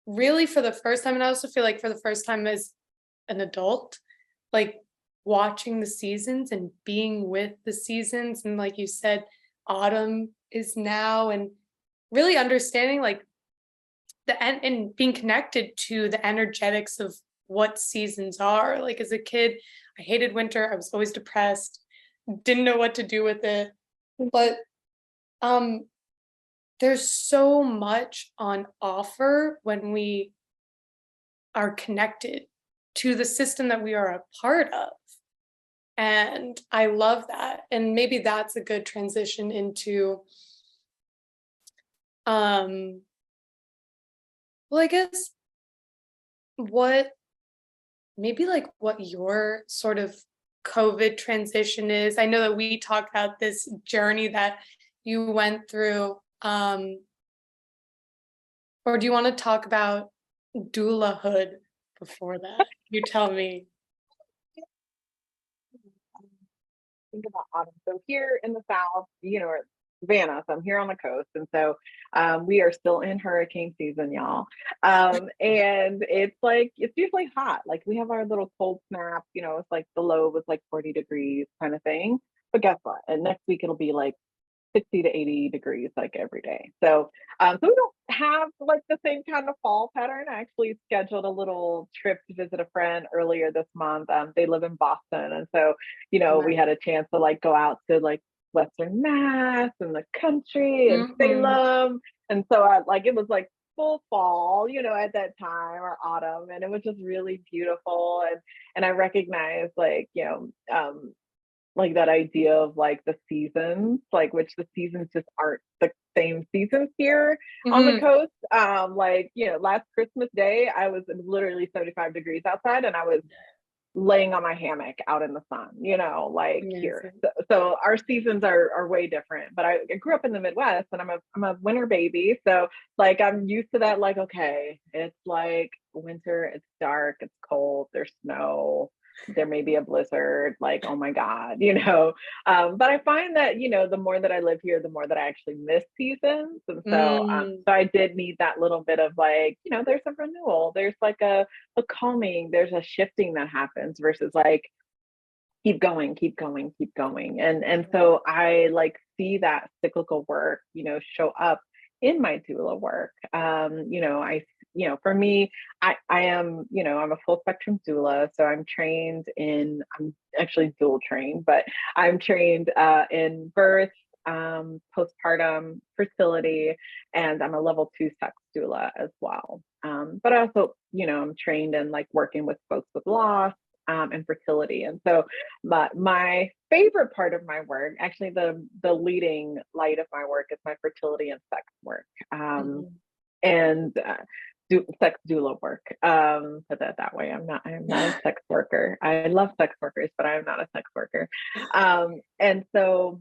really for the first time. And I also feel like for the first time as an adult, like watching the seasons and being with the seasons. And like you said, autumn is now, and really understanding like and being connected to the energetics of what seasons are. Like as a kid, I hated winter. I was always depressed, didn't know what to do with it. But um there's so much on offer when we are connected to the system that we are a part of. And I love that. And maybe that's a good transition into um well, I guess what maybe like what your sort of COVID transition is. I know that we talked about this journey that you went through. Or do you want to talk about doulahood before that? You tell me. Think about autumn. So here in the South, Savannah, so I'm here on the coast. And so we are still in hurricane season, y'all. And it's usually hot. Like we have our little cold snap, it's like the low was like 40 degrees kind of thing. But guess what? And next week it'll be like 60 to 80 degrees like every day. So we don't have like the same kind of fall pattern. I actually scheduled a little trip to visit a friend earlier this month. They live in Boston. And so, we had a chance to like go out to like Western Mass and the country and Mm-hmm. Salem. And so I like it was like full fall, at that time, or autumn. And it was just really beautiful. And I recognized like that idea of like the seasons, like which the seasons just aren't the same seasons here on the Mm-hmm. coast. Last Christmas Day, I was literally 75 degrees outside and I was laying on my hammock out in the sun, like here. Amazing. So our seasons are way different. But I grew up in the Midwest and I'm a winter baby. So like I'm used to that, like, okay, it's like winter, it's dark, it's cold, there's snow, there may be a blizzard, like, oh my God, but I find that, the more that I live here, the more that I actually miss seasons. And Mm. so I did need that little bit of like, there's a renewal, there's like a calming, there's a shifting that happens versus like keep going, keep going, keep going. And so I like see that cyclical work, show up in my doula work. For me, I am, I'm a full spectrum doula. So I'm actually dual trained, but I'm trained in birth, postpartum, fertility, and I'm a level 2 sex doula as well. But I also, I'm trained in like working with folks with loss, and fertility. And so my favorite part of my work, actually the leading light of my work, is my fertility and sex work. Mhm. And sex doula work. Put that way. I'm not a sex worker. I love sex workers, but I'm not a sex worker. And so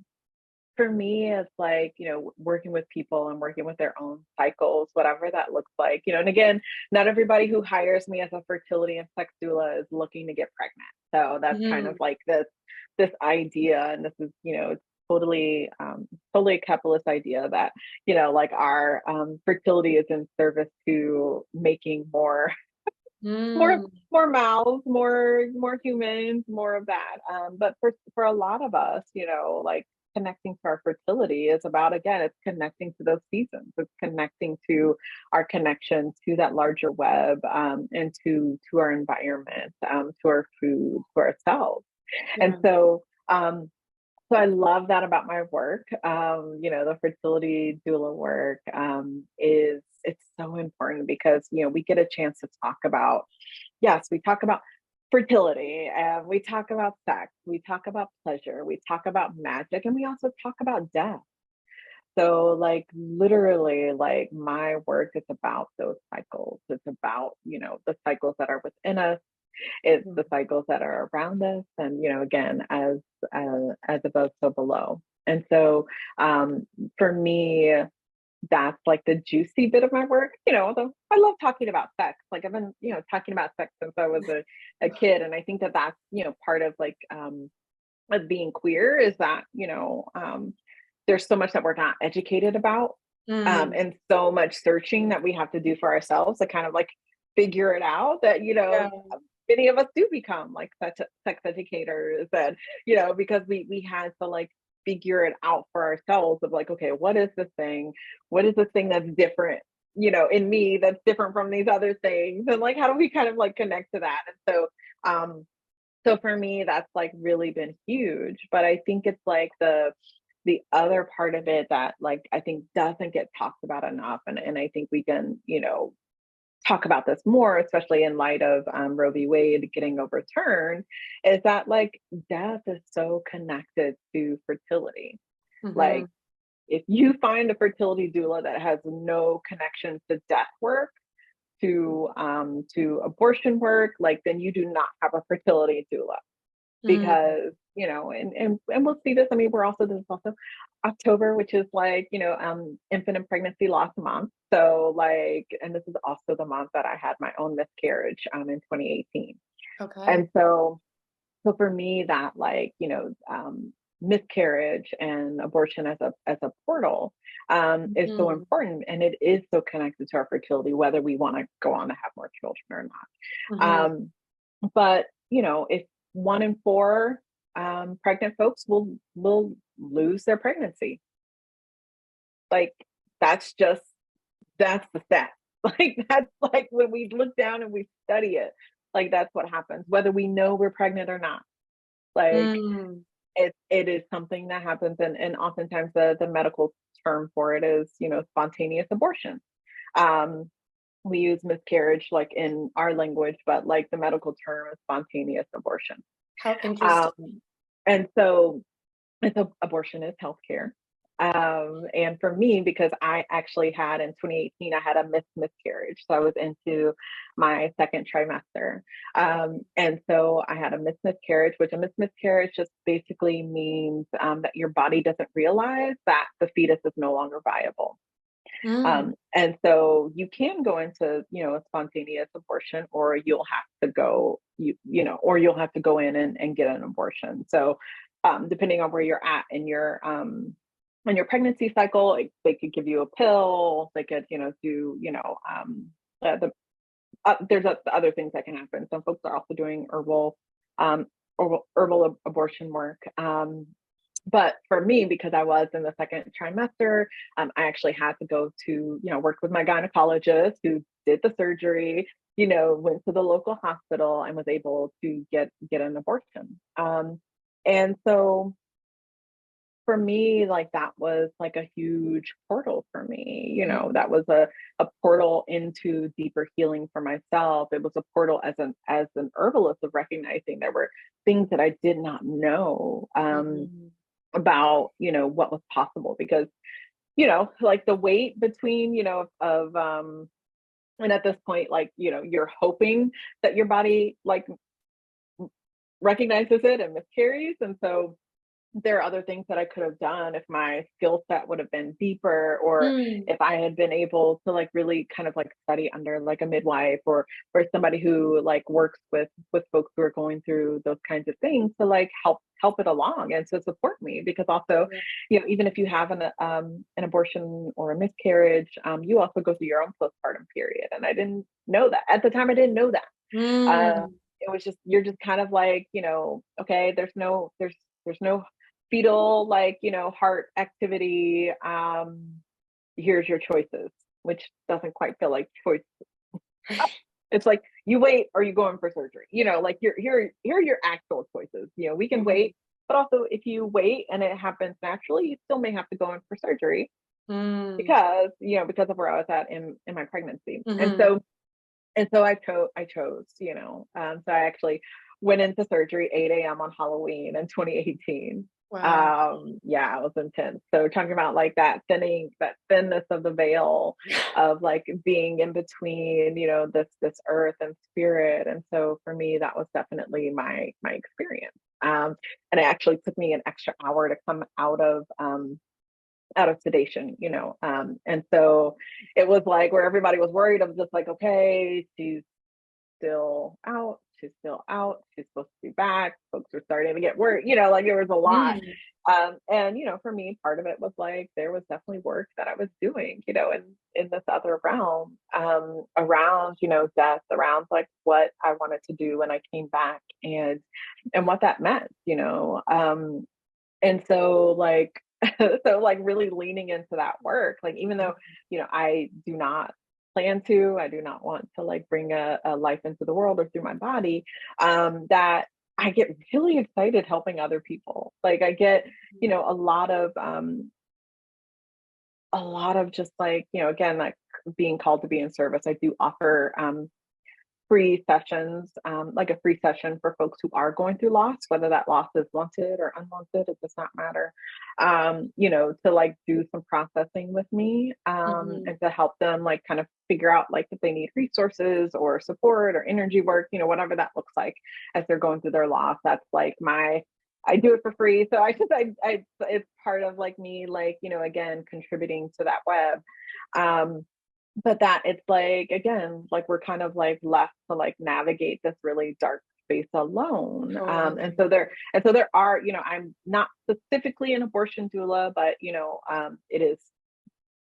for me, it's like, working with people and working with their own cycles, whatever that looks like, and again, not everybody who hires me as a fertility and sex doula is looking to get pregnant. So that's kind of Mhm. like this idea, and this is, it's totally a capitalist idea that, like our fertility is in service to making more Mm. more mouths, more humans, more of that. But for a lot of us, like connecting to our fertility is about, again, it's connecting to those seasons. It's connecting to our connection to that larger web, and to our environment, to our food, to ourselves. And Yeah. so I love that about my work. The fertility doula work is it's so important because we get a chance to talk about, yes, we talk about fertility, and we talk about sex, we talk about pleasure, we talk about magic, and we also talk about death. So like literally like my work is about those cycles. It's about, the cycles that are within us. It's the cycles that are around us, and again, as above, so below. And so for me, that's like the juicy bit of my work. Although I love talking about sex. Like I've been, talking about sex since I was a kid, and I think that that's part of like of being queer is that there's so much that we're not educated about, Mm. and so much searching that we have to do for ourselves to kind of like figure it out that Yeah. many of us do become like sex educators, and because we had to like figure it out for ourselves of like, okay, what is this thing that's different in me, that's different from these other things, and like how do we kind of like connect to that. And so for me that's like really been huge. But I think it's like the other part of it that like I think doesn't get talked about enough, and I think we can talk about this more, especially in light of Roe v. Wade getting overturned, is that like death is so connected to fertility. Hmm. Like if you find a fertility doula that has no connection to death work, to abortion work, like then you do not have a fertility doula. Mm. Because and we'll see this. I mean, this is also October, which is like infant and pregnancy loss month. So like, and this is also the month that I had my own miscarriage in 2018. Okay. And so for me, that like miscarriage and abortion as a portal is so Hmm. important, and it is so connected to our fertility, whether we want to go on to have more children or not. Hmm. But if 1 in 4 pregnant folks will lose their pregnancy, like that's just that's the stat. Like that's like when we look down and we study it, like that's what happens, whether we know we're pregnant or not. Like Mm. it is something that happens, and oftentimes the medical term for it is spontaneous abortion. Um, we use miscarriage like in our language, but like the medical term is spontaneous abortion. How interesting. Um, and so abortion is healthcare. And for me, because I actually had in 2018, I had a miscarriage. So I was into my second trimester. And so I had a miscarriage, which a miscarriage just basically means that your body doesn't realize that the fetus is no longer viable. Mm. And so you can go into, a spontaneous abortion, or you'll have to go, or you'll have to go in and get an abortion. So, depending on where you're at in your pregnancy cycle, like, they could give you a pill, they could, do, there's other things that can happen. Some folks are also doing um, herbal abortion work. But for me, because I was in the second trimester, I actually had to go to, work with my gynecologist who did the surgery, went to the local hospital and was able to get an abortion. And so for me, like that was like a huge portal for me. That was a portal into deeper healing for myself. It was a portal as an herbalist of recognizing there were things that I did not know. Mm-hmm. About what was possible, because like the wait between of and at this point, like you're hoping that your body like recognizes it and miscarries. And so there are other things that I could have done if my skill set would have been deeper, or Mm. if I had been able to like really kind of like study under like a midwife, or somebody who like works with folks who are going through those kinds of things to like help it along and to support me. Because also, Yeah. even if you have an abortion or a miscarriage, you also go through your own postpartum period, and I didn't know that at the time. I didn't know that. uh, Mm. it was just, you're just kind of like, okay, there's no fetal like heart activity. Here's your choices, which doesn't quite feel like choice. It's like you wait or you go in for surgery. Like here are your actual choices. We can Mm-hmm. wait, but also if you wait and it happens naturally, you still may have to go in for surgery Mm. because of where I was at in my pregnancy. And Mm-hmm. so I chose, so I actually went into surgery 8 a.m. on Halloween in 2018. Wow. Yeah, it was intense. So talking about like that thinness of the veil of like being in between, this earth and spirit. And so for me, that was definitely my experience. And it actually took me an extra hour to come out of sedation, and so it was like where everybody was worried of just like, okay, she's still out, she's supposed to be back, folks were starting to get worried, like there was a lot. Mm. And for me, part of it was like there was definitely work that I was doing, in this other realm, around, death, around like what I wanted to do when I came back, and what that meant, and so like so like really leaning into that work, like even though, I do not want to like bring a life into the world or through my body, that I get really excited helping other people. Like I get, a lot of just like, again, like being called to be in service. I do offer free sessions, like a free session for folks who are going through loss, whether that loss is wanted or unwanted, it does not matter. To like do some processing with me, Mm-hmm. and to help them like kind of figure out like if they need resources or support or energy work, whatever that looks like as they're going through their loss. That's like I do it for free. So it's part of like me, like, again, contributing to that web. But that it's like, again, like we're kind of like left to like navigate this really dark space alone. And Totally. so there are, I'm not specifically an abortion doula, but it is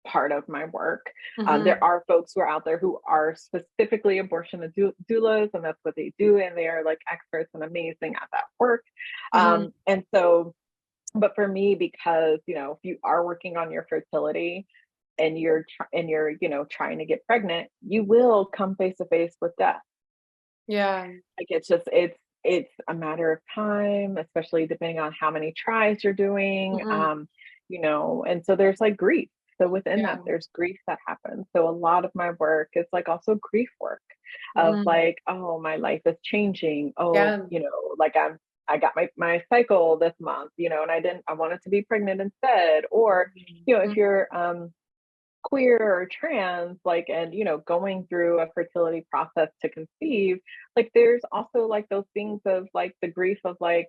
part of my work. There Mm-hmm. are folks who are out there who are specifically abortion doulas, and that's what they do, and they are like experts and amazing at that work. Mm-hmm. And so, but for me, because if you are working on your fertility, and you're trying to get pregnant, you will come face to face with death. Yeah. Like it's a matter of time, especially depending on how many tries you're doing. Mm-hmm. And so there's like grief. So within Yeah. that, there's grief that happens. So a lot of my work is like also grief work of Mm-hmm. like, oh, my life is changing. Oh, Yeah. like I got my cycle this month, and I wanted to be pregnant instead. Or, if Mm-hmm. you're queer or trans, like, and going through a fertility process to conceive, like there's also like those things of like the grief of like,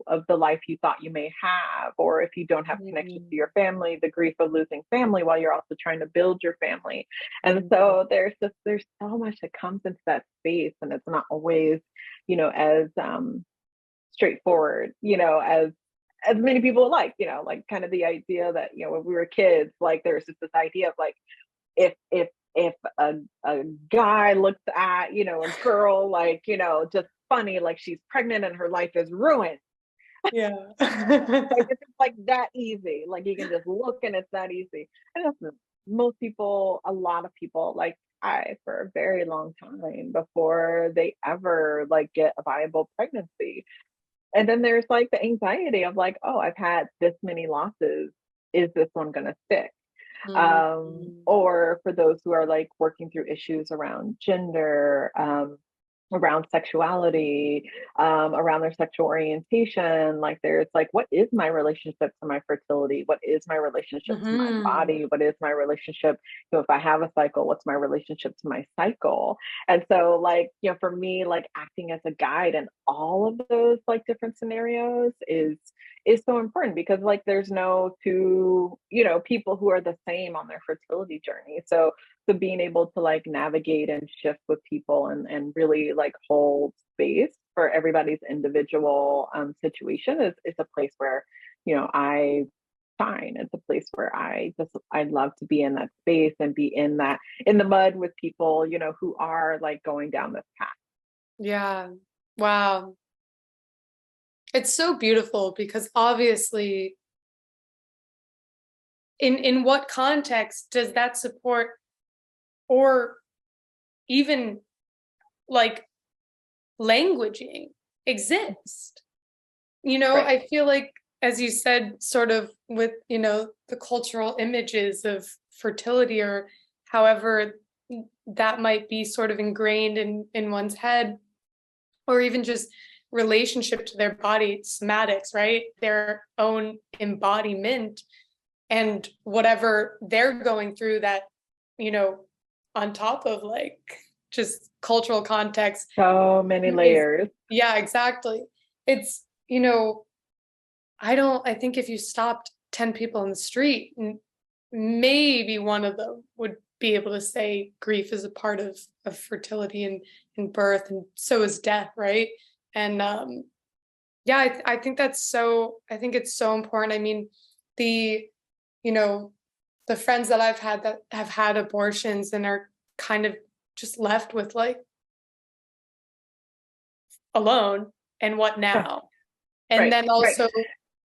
of the life you thought you may have, or if you don't have connection to your family, the grief of losing family while you're also trying to build your family. And Mm-hmm. so there's so much that comes into that space, and it's not always, as straightforward, as many people like, like kind of the idea that, when we were kids, like there's just this idea of like, if a guy looks at, a girl, like, just funny, like she's pregnant and her life is ruined. Yeah. Like it's just like that easy. Like you can just look and it's that easy. And that's most people, a lot of people, like I, for a very long time before they ever like get a viable pregnancy. And then there's like the anxiety of like, oh, I've had this many losses. Is this one going to stick? Mm-hmm. Or for those who are like working through issues around gender, around sexuality, around their sexual orientation. Like there's like, what is my relationship to my fertility? What is my relationship to my Mm-hmm. body? What is my relationship? If I have a cycle, what's my relationship to my cycle? And so like, for me, like acting as a guide in all of those like different scenarios is so important, because like there's no two, people who are the same on their fertility journey. So being able to like navigate and shift with people, and really like hold space for everybody's individual situation is a place where, I shine. It's a place where I love to be in that space and be in the mud with people, who are like going down this path. Yeah. Wow. It's so beautiful because obviously in what context does that support or even like languaging exist. Right. I feel like, as you said, sort of with, the cultural images of fertility, or however that might be sort of ingrained in one's head, or even just relationship to their body, somatics, right? Their own embodiment and whatever they're going through, that, on top of like just cultural context. So many layers. Yeah, exactly. It's, I think if you stopped 10 people in the street, maybe one of them would be able to say grief is a part of fertility and birth, and so is death, right? And yeah, I think I think it's so important. I mean, the, you know, the friends that I've had that have had abortions and are kind of just left with like, alone, and what Yeah. now? And Right. then Right. also,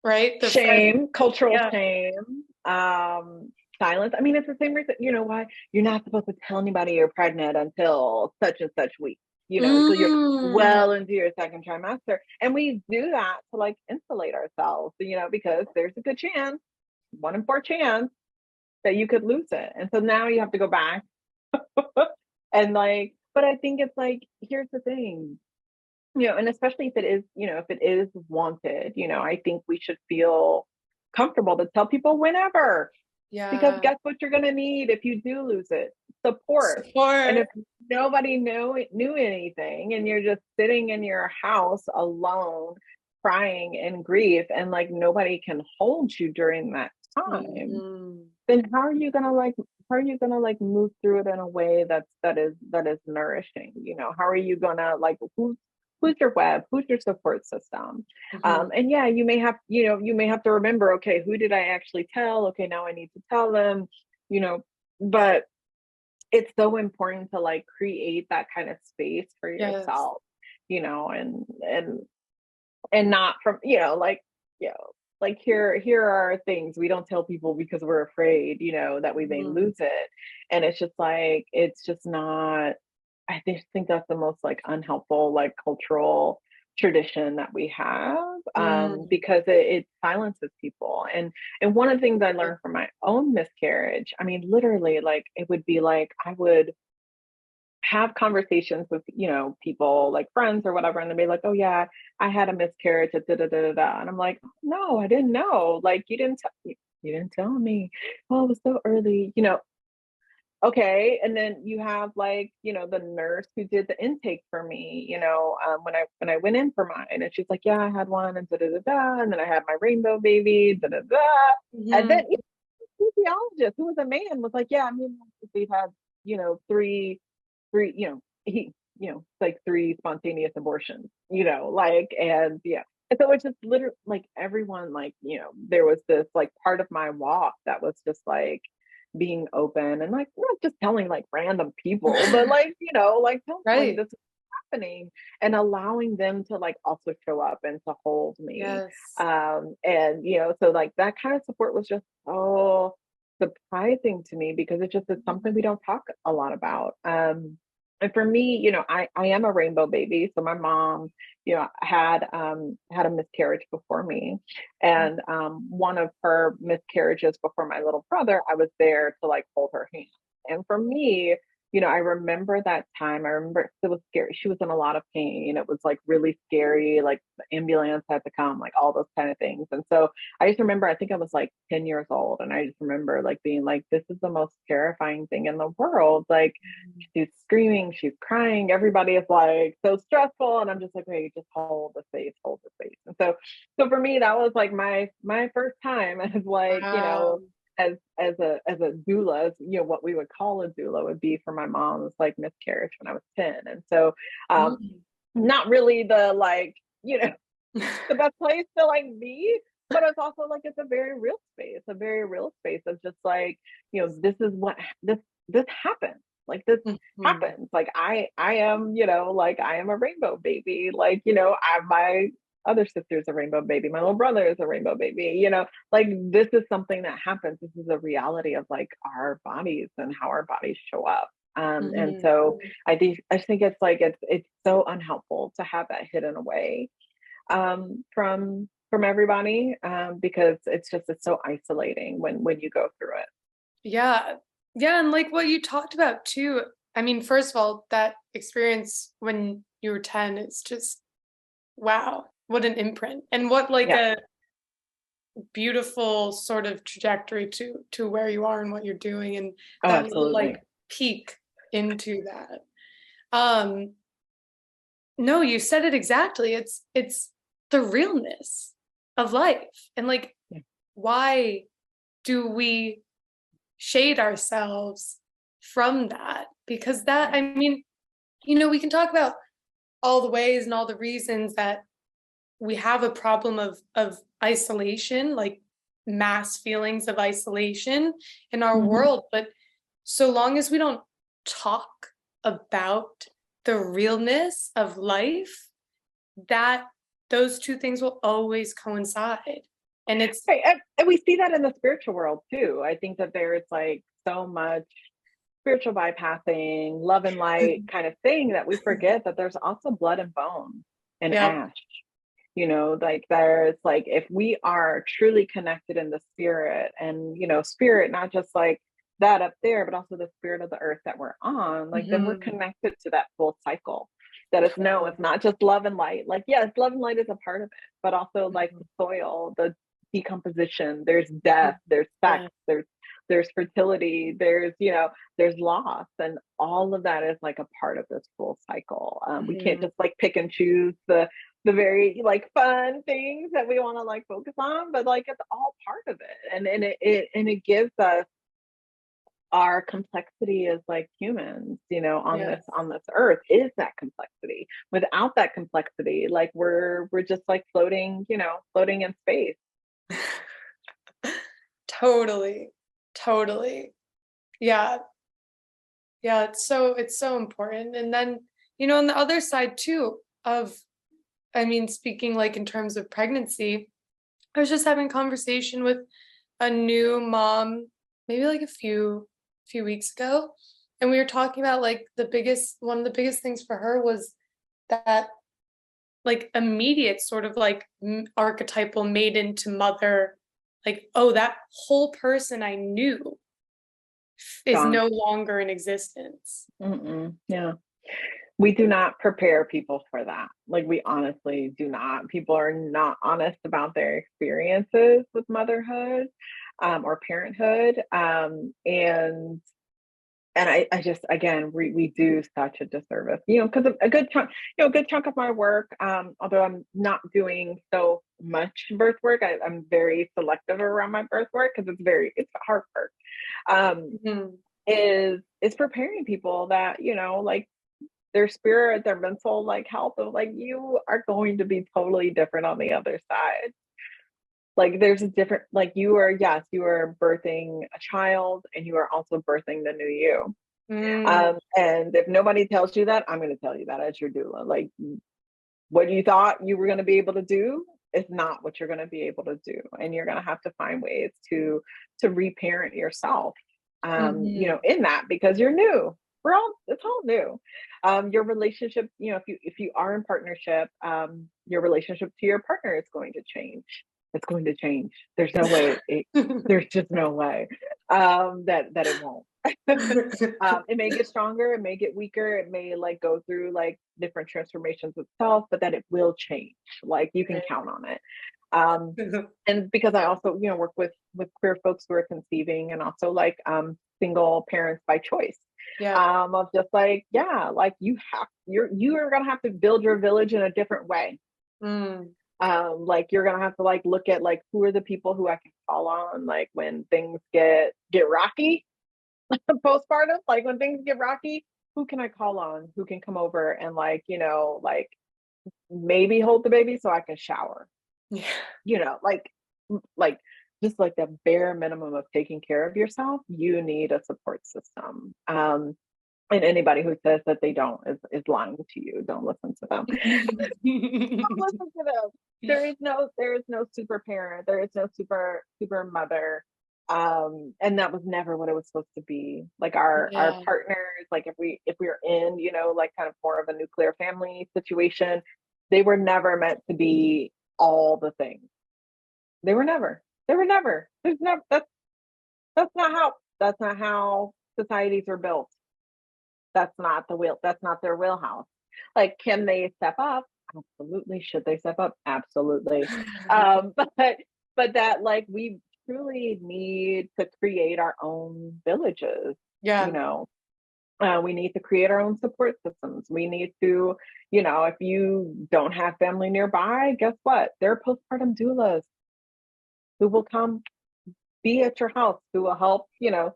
right, the friend, Shame, cultural yeah. shame, silence. I mean, it's the same reason, why you're not supposed to tell anybody you're pregnant until such and such week, until you're Mm, well into your second trimester. And we do that to like insulate ourselves, because there's a good chance, 1 in 4 chance that you could lose it. And so now you have to go back and like, but I think it's like, here's the thing, and especially if it is wanted, I think we should feel comfortable to tell people whenever, because yeah. guess what you're going to need if you do lose it? Support. And Support. if nobody knew anything and you're just sitting in your house alone, crying in grief, and like nobody can hold you during that time, Mhm. then how are you gonna move through it in a way that is nourishing? How are you gonna like who's your web, who's your support system? Mhm. And yeah, you may have to remember, okay, who did I actually tell? Okay, now I need to tell them, you know but it's so important to like create that kind of space for Yes. yourself, and not from you know like here are things we don't tell people because we're afraid that we may Mhm. lose it. And it's just like, it's just not, I just think that's the most like unhelpful like cultural tradition that we have, Mm. because it silences people. And one of the things I learned from my own miscarriage, I mean, literally, like it would be like I would have conversations with people like friends or whatever, and they'd be like, oh yeah, I had a miscarriage at da da da da da, and I'm like, no, I didn't know, like you didn't tell me. Oh, it was so early, okay. And then you have like the nurse who did the intake for me, when I went in for mine, and she's like, yeah, I had one, and da da da da, and then I had my rainbow baby, da da da. And then Mhm. the physiologist, who was a man, was like, yeah, I mean, we've had three, he, like 3 spontaneous abortions, like, and yeah. And so it's just literally like everyone, like, there was this like part of my walk that was just like being open and like not just telling like random people, but like, like telling them, like Right. this is happening, and allowing them to like also show up and to hold me. Yes. And so like that kind of support was just so surprising to me, because it's something we don't talk a lot about. And for me, I am a rainbow baby. So my mom, had a miscarriage before me. And one of her miscarriages before my little brother, I was there to like hold her hand. And for me, I remember that time. I remember it was scary. She was in a lot of pain. It was like really scary. Like the ambulance had to come, like all those kind of things. And so I just remember, I think I was like 10 years old. And I just remember like being like, this is the most terrifying thing in the world. Like she's screaming, she's crying. Everybody is like so stressful. And I'm just like, hey, just hold the space, hold the space. And so for me, that was like my first time as like, Wow. as a doula, what we would call a doula would be for my mom's like miscarriage when I was 10. And so Mm. not really the like, the best place to like be, but it's also like it's a very real space of just like, this is what this happens. Like this Mhm. happens. Like I am, like I am a rainbow baby. Like, my other sister's a rainbow baby. My little brother is a rainbow baby, like this is something that happens. This is a reality of like our bodies and how our bodies show up. And so I think it's like it's so unhelpful to have that hidden away from everybody, because it's so isolating when you go through it. Yeah. Yeah. And like what you talked about too, I mean, first of all, that experience when you were 10 is just, wow, what an imprint. And what like Yeah, a beautiful sort of trajectory to where you are and what you're doing and oh, that little absolutely. like peek into that. Um, no, you said it exactly. It's the realness of life. And like, Yeah. why do we shade ourselves from that? Because that, I mean, we can talk about all the ways and all the reasons that we have a problem of isolation, like mass feelings of isolation in our Mhm. world. But so long as we don't talk about the realness of life, that those two things will always coincide. And it's Right, and we see that in the spiritual world too. I think that there's like so much spiritual bypassing, love and light kind of thing that we forget that there's also blood and bone and yep. ash. Like there's like if we are truly connected in the spirit, and spirit not just like that up there, but also the spirit of the earth that we're on, like then we're Mhm. connected to that full cycle. That it's no, it's Totally. not just love and light. Like yes, love and light is a part of it, but also like Mhm. the soil, the decomposition, there's death, there's sex, Yeah. there's fertility, there's loss, and all of that is like a part of this full cycle. We can't Mhm. just like pick and choose the very like fun things that we want to like focus on, but like it's all part of it, and it gives us our complexity as like humans, Yes. on this earth is that complexity. Without that complexity, like we're just like floating in space. Totally. Totally. Yeah. Yeah, it's so important. And then, on the other side too of, I mean, speaking like in terms of pregnancy, I was just having a conversation with a new mom, maybe like a few weeks ago, and we were talking about like one of the biggest things for her was that like immediate sort of like archetypal maiden to mother, like, oh, that whole person I knew is Gone. no longer in existence. Yeah. We do not prepare people for that. Like we honestly do not. People are not honest about their experiences with motherhood, or parenthood. And I just again we do such a disservice, because a good chunk of my work, although I'm not doing so much birth work, I'm very selective around my birth work because it's hard work. Um, Mhm. is preparing people that like their spirit, their mental like health of like you are going to be totally different on the other side. Like there's a different like you are birthing a child, and you are also birthing the new you. Mm. And if nobody tells you that, I'm going to tell you that as your doula. Like what you thought you were going to be able to do is not what you're going to be able to do, and you're going to have to find ways to reparent yourself, Mhm. in that, because you're new. It's all new. Your relationship, if you are in partnership, your relationship to your partner is going to change. It's going to change. There's just no way that it won't. It may get stronger, it may get weaker, it may like go through like different transformations itself, but that it will change. Like you can count on it. And because I also, work with queer folks who are conceiving, and also like single parents by choice. Yeah. Of just like, yeah, like you are gonna have to build your village in a different way. Mm. Like you're gonna have to like look at like who are the people who I can call on, like when things get rocky postpartum, like when things get rocky, who can I call on? Who can come over and like, like maybe hold the baby so I can shower, Yeah. like like just like the bare minimum of taking care of yourself, you need a support system. And anybody who says that they don't is lying to you. Don't listen to them. Don't listen to them. There is no super parent. There is no super mother. And that was never what it was supposed to be. Like our Yeah. partners, like if we were in, you know, like kind of more of a nuclear family situation, they were never meant to be all the things. They were never. There's never that's not how societies are built. That's not their wheelhouse. Like, can they step up? Absolutely. Should they step up? Absolutely. But that, like, we truly need to create our own villages, you Yeah. know. We need to create our own support systems. We need to, you know, if you don't have family nearby, guess what? There are postpartum doulas who will come be at your house, who will help, you know,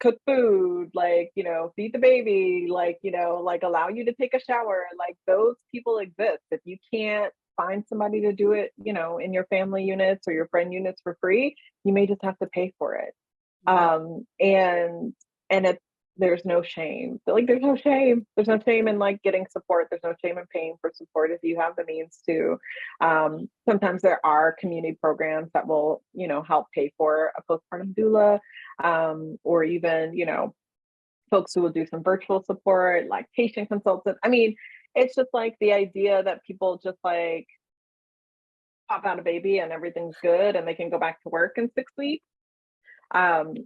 cook food, like, you know, feed the baby, like, you know, like allow you to take a shower. Like, those people exist. If you can't find somebody to do it, you know, in your family units or your friend units for free, you may just have to pay for it. Yeah. And it's, there's no shame. Like, there's no shame. There's no shame in like getting support. There's no shame in paying for support if you have the means to. Sometimes there are community programs that will, you know, help pay for a postpartum doula, or even, you know, folks who will do some virtual support, like patient consultants. I mean, it's just like the idea that people just like pop out a baby and everything's good and they can go back to work in 6 weeks,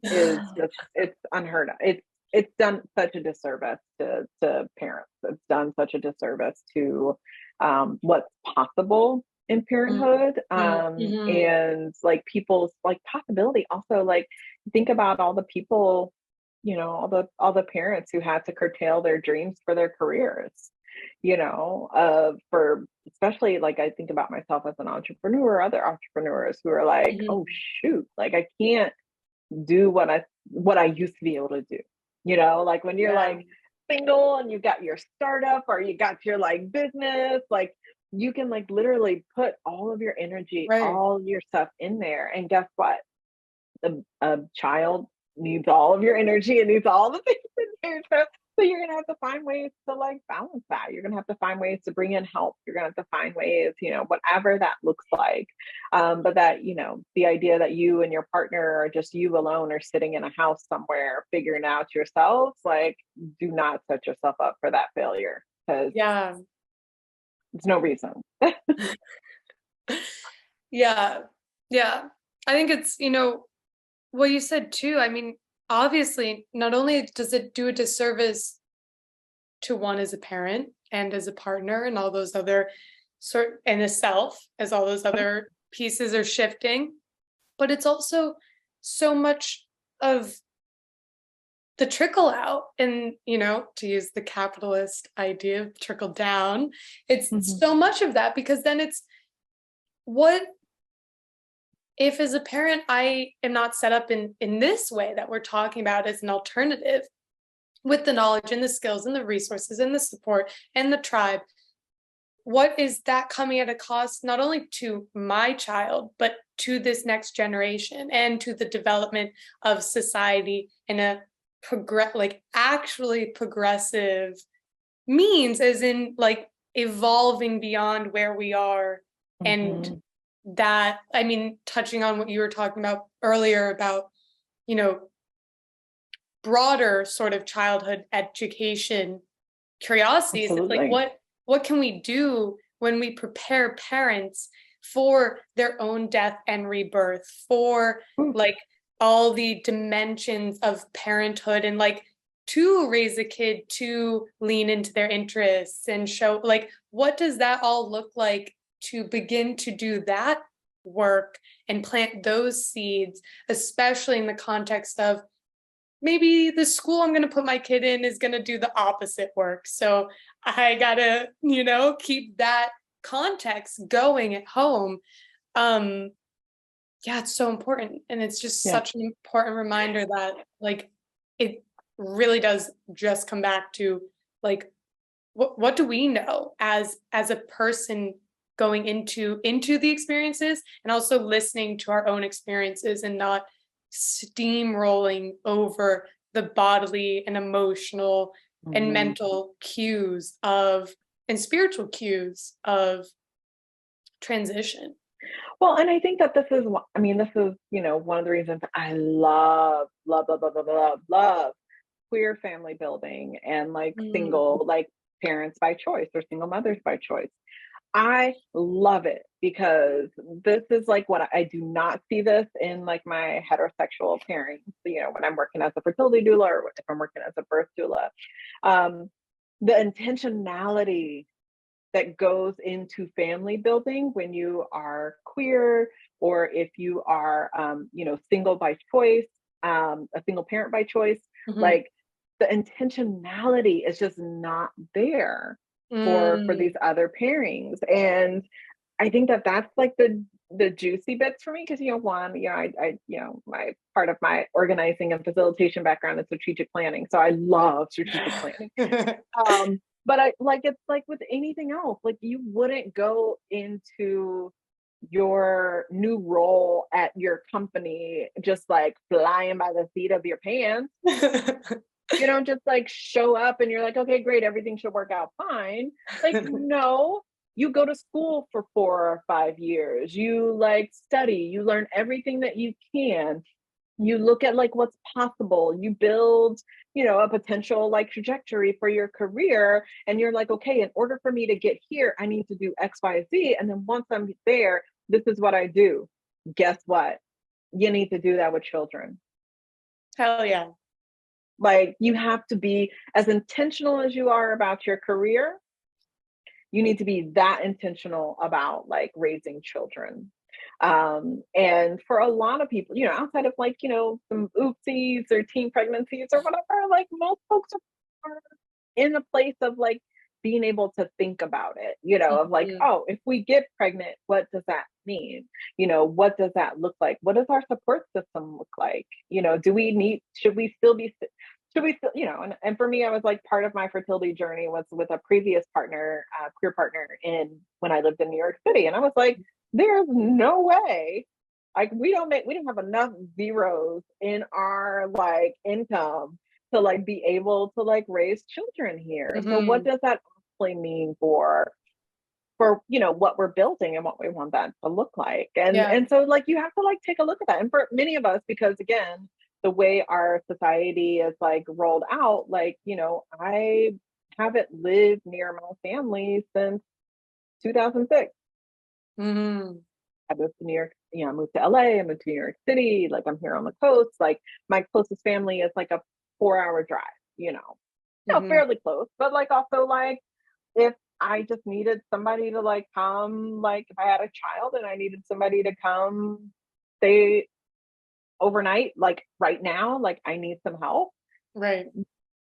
is just, it's unheard of. It's done such a disservice to parents. It's done such a disservice to what's possible in parenthood, Mm-hmm. and like people's like possibility. Also, like, think about all the people, you know, all the parents who had to curtail their dreams for their careers, you know, for especially, like, I think about myself as an entrepreneur, other entrepreneurs who are like, oh Mm-hmm. shoot, like I can't do what I used to be able to do. You know, like when you're Yeah. like single and you got your startup or you got your like business, like you can like literally put all of your energy, Right. all your stuff in there. And guess what? A child needs all of your energy and needs all the things in there. So you're gonna have to find ways to like balance that. You're gonna have to find ways to bring in help. You're gonna have to find ways, you know, whatever that looks like. But that, you know, the idea that you and your partner or just you alone are sitting in a house somewhere figuring out yourselves, like, do not set yourself up for that failure because Yeah. there's no reason. Yeah. Yeah. I think it's, what you said too. I mean, obviously, not only does it do a disservice to one as a parent and as a partner and all those other and a self as all those other pieces are shifting, but it's also so much of the trickle out and, to use the capitalist idea of trickle down, it's Mhm. so much of that because then it's what if as a parent I am not set up in this way that we're talking about as an alternative with the knowledge and the skills and the resources and the support and the tribe, what is that coming at a cost not only to my child but to this next generation and to the development of society in a actually progressive means, as in like evolving beyond where we are. And Mhm. that, I mean, touching on what you were talking about earlier about, you know broader sort of childhood education curiosities. It's like, Absolutely. what can we do when we prepare parents for their own death and rebirth, for Ooh. like all the dimensions of parenthood, and like to raise a kid to lean into their interests and show, like, what does that all look like to begin to do that work and plant those seeds, especially in the context of maybe the school I'm going to put my kid in is going to do the opposite work. So I got to, keep that context going at home. Um, yeah, it's so important. And it's just Yeah. such an important reminder that, like, it really does just come back to, like, what do we know as a person going into the experiences, and also listening to our own experiences and not steamrolling over the bodily and emotional and Mhm. mental cues of and spiritual cues of transition. Well, and I think that this is, I mean, this is, one of the reasons I love queer family building and like Mm, single, like parents by choice or single mothers by choice. I love it because this is like what I do not see this in like my heterosexual pairings, when I'm working as a fertility doula or if I'm working as a birth doula. Um, the intentionality that goes into family building when you are queer or if you are single by choice, a single parent by choice, mhm, like the intentionality is just not there for these mm. other pairings. And I think that that's like the juicy bits for me because my part of my organizing and facilitation background is strategic planning, so I love strategic planning. But I like it's like with anything else, like you wouldn't go into your new role at your company just like flying by the seat of your pants. You don't just like show up and you're like, okay, great, everything should work out fine. Like, no, you go to school for 4 or 5 years, you like study, you learn everything that you can, you look at like what's possible, you build a potential like trajectory for your career, and you're like, okay, in order for me to get here I need to do XYZ, and then once I'm there, this is what I do. Guess what? You need to do that with children. Hell yeah. Like, you have to be as intentional as you are about your career, you need to be that intentional about like raising children. And for a lot of people, outside of like, some oopsies or teen pregnancies or whatever, like most folks are in a place of like being able to think about it, of like, Mhm. oh, if we get pregnant, what does that mean? What does that look like? What does our support system look like? Should we still be should we still, and for me, I was like, part of my fertility journey was with a previous partner, queer partner in when I lived in New York City. And I was like, there's no way, like we don't have enough zeros in our like income to like be able to like raise children here. So what Mhm. does that actually mean for what we're building and what we want that to look like? and Yeah. and so like you have to like take a look at that. And for many of us, because again, the way our society is like rolled out, like I haven't lived near my family since 2006. Mhm. I moved to New York, I moved to LA, I moved to New York City, like I'm here on the coast. Like my closest family is like a 4 hour drive, Mhm. fairly close, but like also like if I just needed somebody to like come, like if I had a child and I needed somebody to come stay overnight, like right now, like I need some help, Right.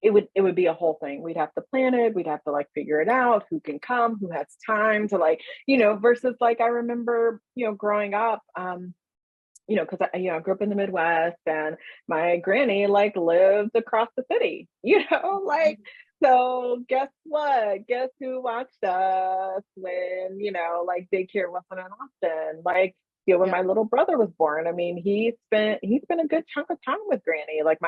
it would be a whole thing. We'd have to plan it, we'd have to like figure it out, who can come, who has time to like, versus like I remember, growing up, because I grew up in the Midwest, and my granny like lived across the city, like, so guess what? Guess who watched us when, like daycare wasn't an option? Like, when Yeah. my little brother was born, I mean, he spent a good chunk of time with granny. Like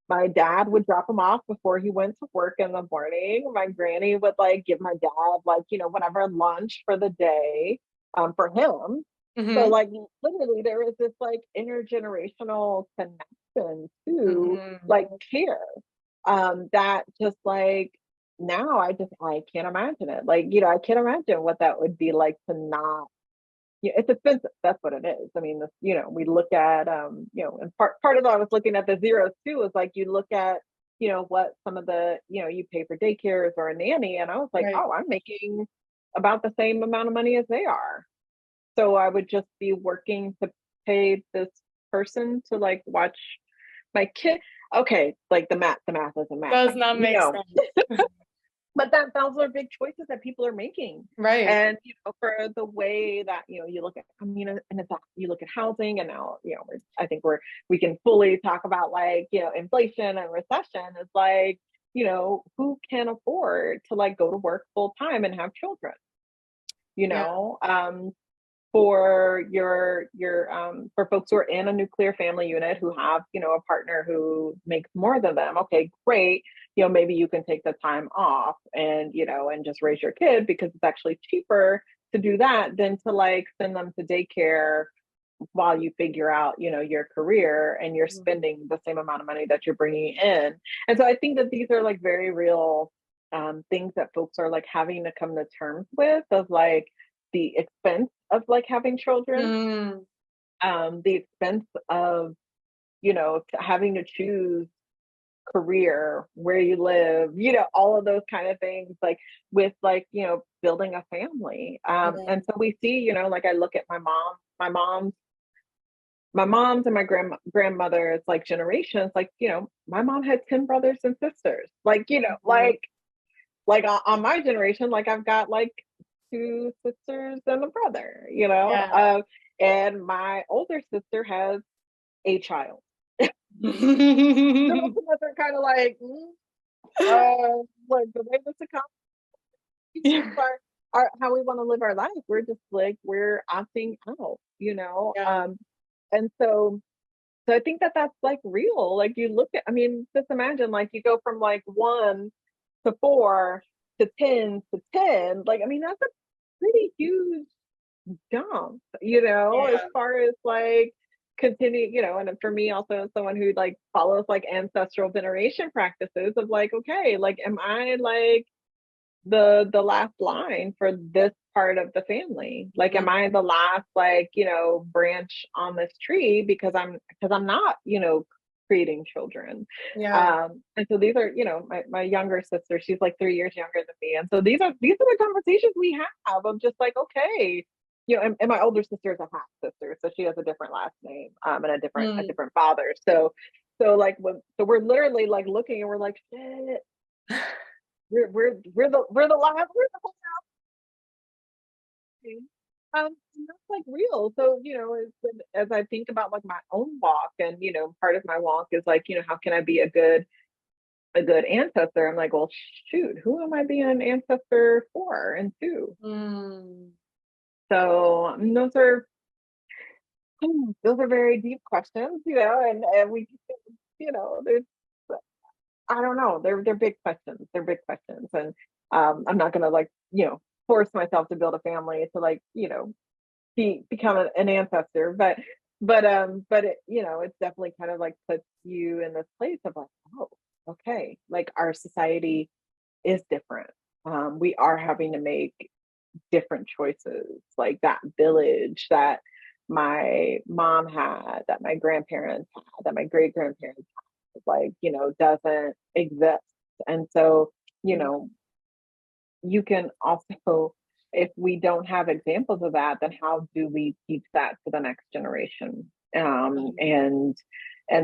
my dad would drop him off before he went to work in the morning. My granny would like give my dad like, whatever lunch for the day, for him. So Mhm. like literally there is this like intergenerational connection to Mhm. like care, that just like now I can't imagine it. Like, I can't imagine what that would be like to not, it's expensive. That's what it is. I mean, this, we look at, and part of what I was looking at the zeros too is like you look at, what some of the, you pay for daycares or a nanny, and I was like, Right. oh, I'm making about the same amount of money as they are. So I would just be working to pay this person to like watch my kid. Okay, like the math isn't Does mathing, not make sense. but those are big choices that people are making. Right. And for the way that you look at, I mean, and it's you look at housing, and now I think we can fully talk about like inflation and recession is like, who can afford to like go to work full time and have children, you Yeah. know um for your for folks who are in a nuclear family unit who have a partner who makes more than them. Okay, great. Maybe you can take the time off and and just raise your kid because it's actually cheaper to do that than to like send them to daycare while you figure out, you know, your career, and you're spending the same amount of money that you're bringing in. And so I think that these are like very real things that folks are like having to come to terms with, of like the expense of like having children, the expense of, you know, having to choose career, where you live, you know, all of those kind of things, like with like, you know, building a family. And so we see, you know, like I look at my mom's and my grandmother's like generations, like, you know, my mom had 10 brothers and sisters, like, you know, like on my generation, like I've got like 2 sisters and a brother, you know. And my older sister has a child. So they're kind of like, like the way this economy our how we want to live our life, we're just like we're opting out, you know. And so I think that that's like real. Like you look at, I mean, just imagine like you go from like 1 to 4 to 10 to 10. Like, I mean, that's a pretty huge jump, you know, as far as like continue, you know. And for me also, as someone who like follows like ancestral veneration practices, of like, okay, like am I like the last line for this part of the family? Like am I the last, like, you know, branch on this tree because I'm not, you know, creating children. And so these are, you know, my younger sister, she's like 3 years younger than me, and so these are the conversations we have of just like, okay, you know. And my older sister is a half sister, so she has a different last name, and a different father. So like so we're literally like looking and we're like, shit, we're the last, we're the whole thing. And that's like real. So, you know, as I think about like my own walk, and, you know, part of my walk is like, you know, how can I be a good ancestor? I'm like, well, shoot, who am I being an ancestor for and to? So those are very deep questions, you know, and we, you know, there's, I don't know, they're big questions. They're big questions. And I'm not gonna like, you know, force myself to build a family to like, you know, become an ancestor, but it, you know, it's definitely kind of like puts you in this place of like, oh, okay, like our society is different. We are having to make different choices. Like that village that my mom had, that my grandparents had, that my great grandparents had, like, you know, doesn't exist. And so, you know, you can also, if we don't have examples of that, then how do we teach that to the next generation? And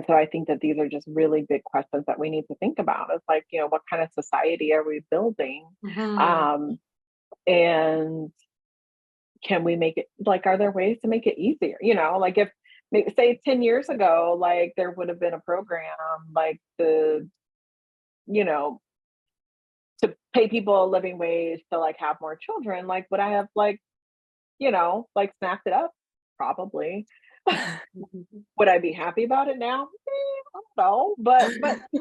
so I think that these are just really big questions that we need to think about. It's like, you know, what kind of society are we building? And can we make it, like, are there ways to make it easier? You know, like if say 10 years ago, like there would have been a program like you know, to pay people a living wage to like have more children, like would I have like, you know, like snapped it up? Probably. Would I be happy about it now? I don't know. But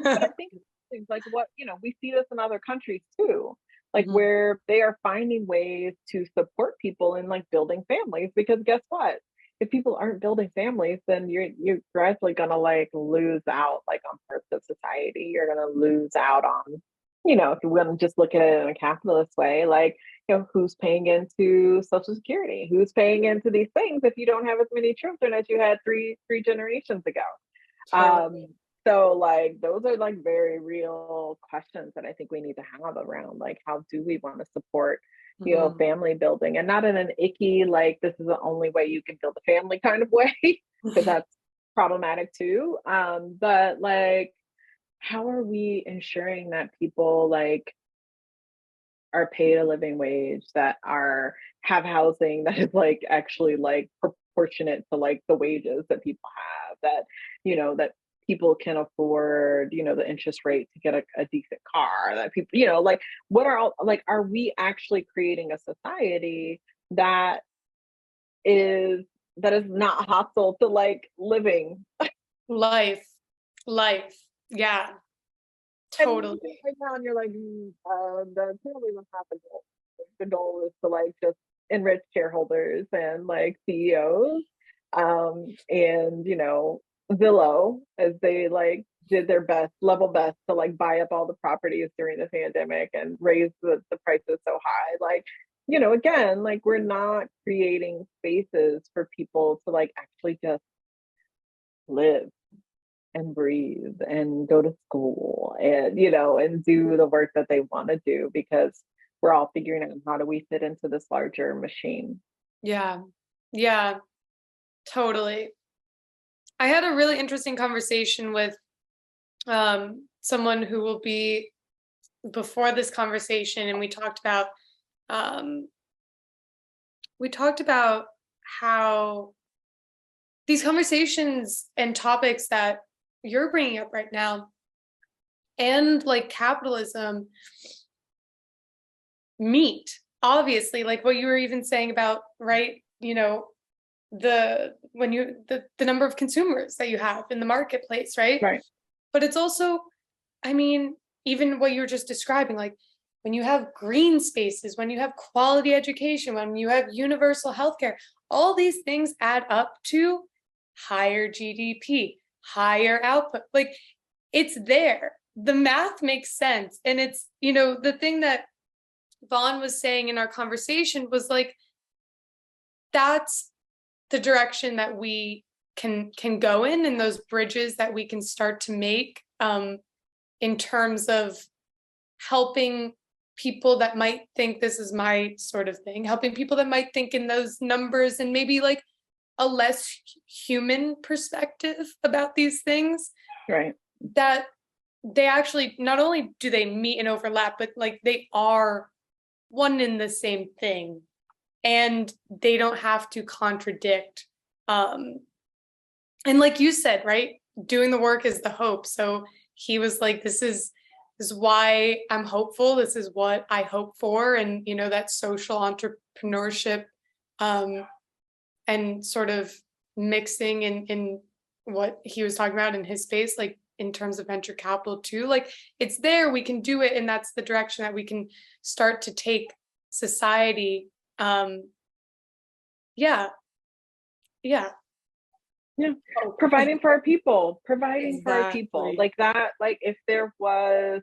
I think things like what, you know, we see this in other countries too, like where they are finding ways to support people in like building families, because guess what? If people aren't building families, then you're gradually gonna like lose out like on parts of society. You're gonna lose out on, you know, if you want to just look at it in a capitalist way, like, you know, who's paying into Social Security? Who's paying into these things if you don't have as many children as you had three generations ago? So like those are like very real questions that I think we need to have around like how do we want to support, you know, family building, and not in an icky like this is the only way you can build a family kind of way, because that's problematic too. But like how are we ensuring that people like are paid a living wage, that are have housing that is like actually like proportionate to like the wages that people have, that, you know, that people can afford, you know, the interest rate to get a decent car, that people, you know, like what are all like, are we actually creating a society that is not hostile to like living life? Yeah, totally. Right now, and you're like, that's really what happened. The goal is to like just enriched shareholders and like CEOs. And Zillow, as they like did their best, level best to like buy up all the properties during the pandemic and raise the prices so high. Like, again, like we're not creating spaces for people to like actually just live and breathe and go to school and and do the work that they want to do, because we're all figuring out how do we fit into this larger machine. Yeah, totally. I had a really interesting conversation with someone who will be before this conversation, and we talked about how these conversations and topics that you're bringing up right now, and like capitalism, meet, obviously, like what you were even saying about, right, the number of consumers that you have in the marketplace, right? Right. But it's also, I mean, even what you were just describing, like when you have green spaces, when you have quality education, when you have universal healthcare, all these things add up to higher GDP, higher output. Like it's there. The math makes sense. And it's, the thing that Vaughn was saying in our conversation was like, that's the direction that we can go in, and those bridges that we can start to make in terms of helping people that might think this is my sort of thing, helping people that might think in those numbers and maybe like a less human perspective about these things. Right. That they actually, not only do they meet and overlap, but like they are one and the same thing, and they don't have to contradict. And like you said, right, doing the work is the hope. So he was like, this is why I'm hopeful. This is what I hope for. And, that social entrepreneurship and sort of mixing in what he was talking about in his space, like in terms of venture capital too, like it's there, we can do it. And that's the direction that we can start to take society. Yeah. Providing for our people, for our people, Exactly. like that. Like if there was,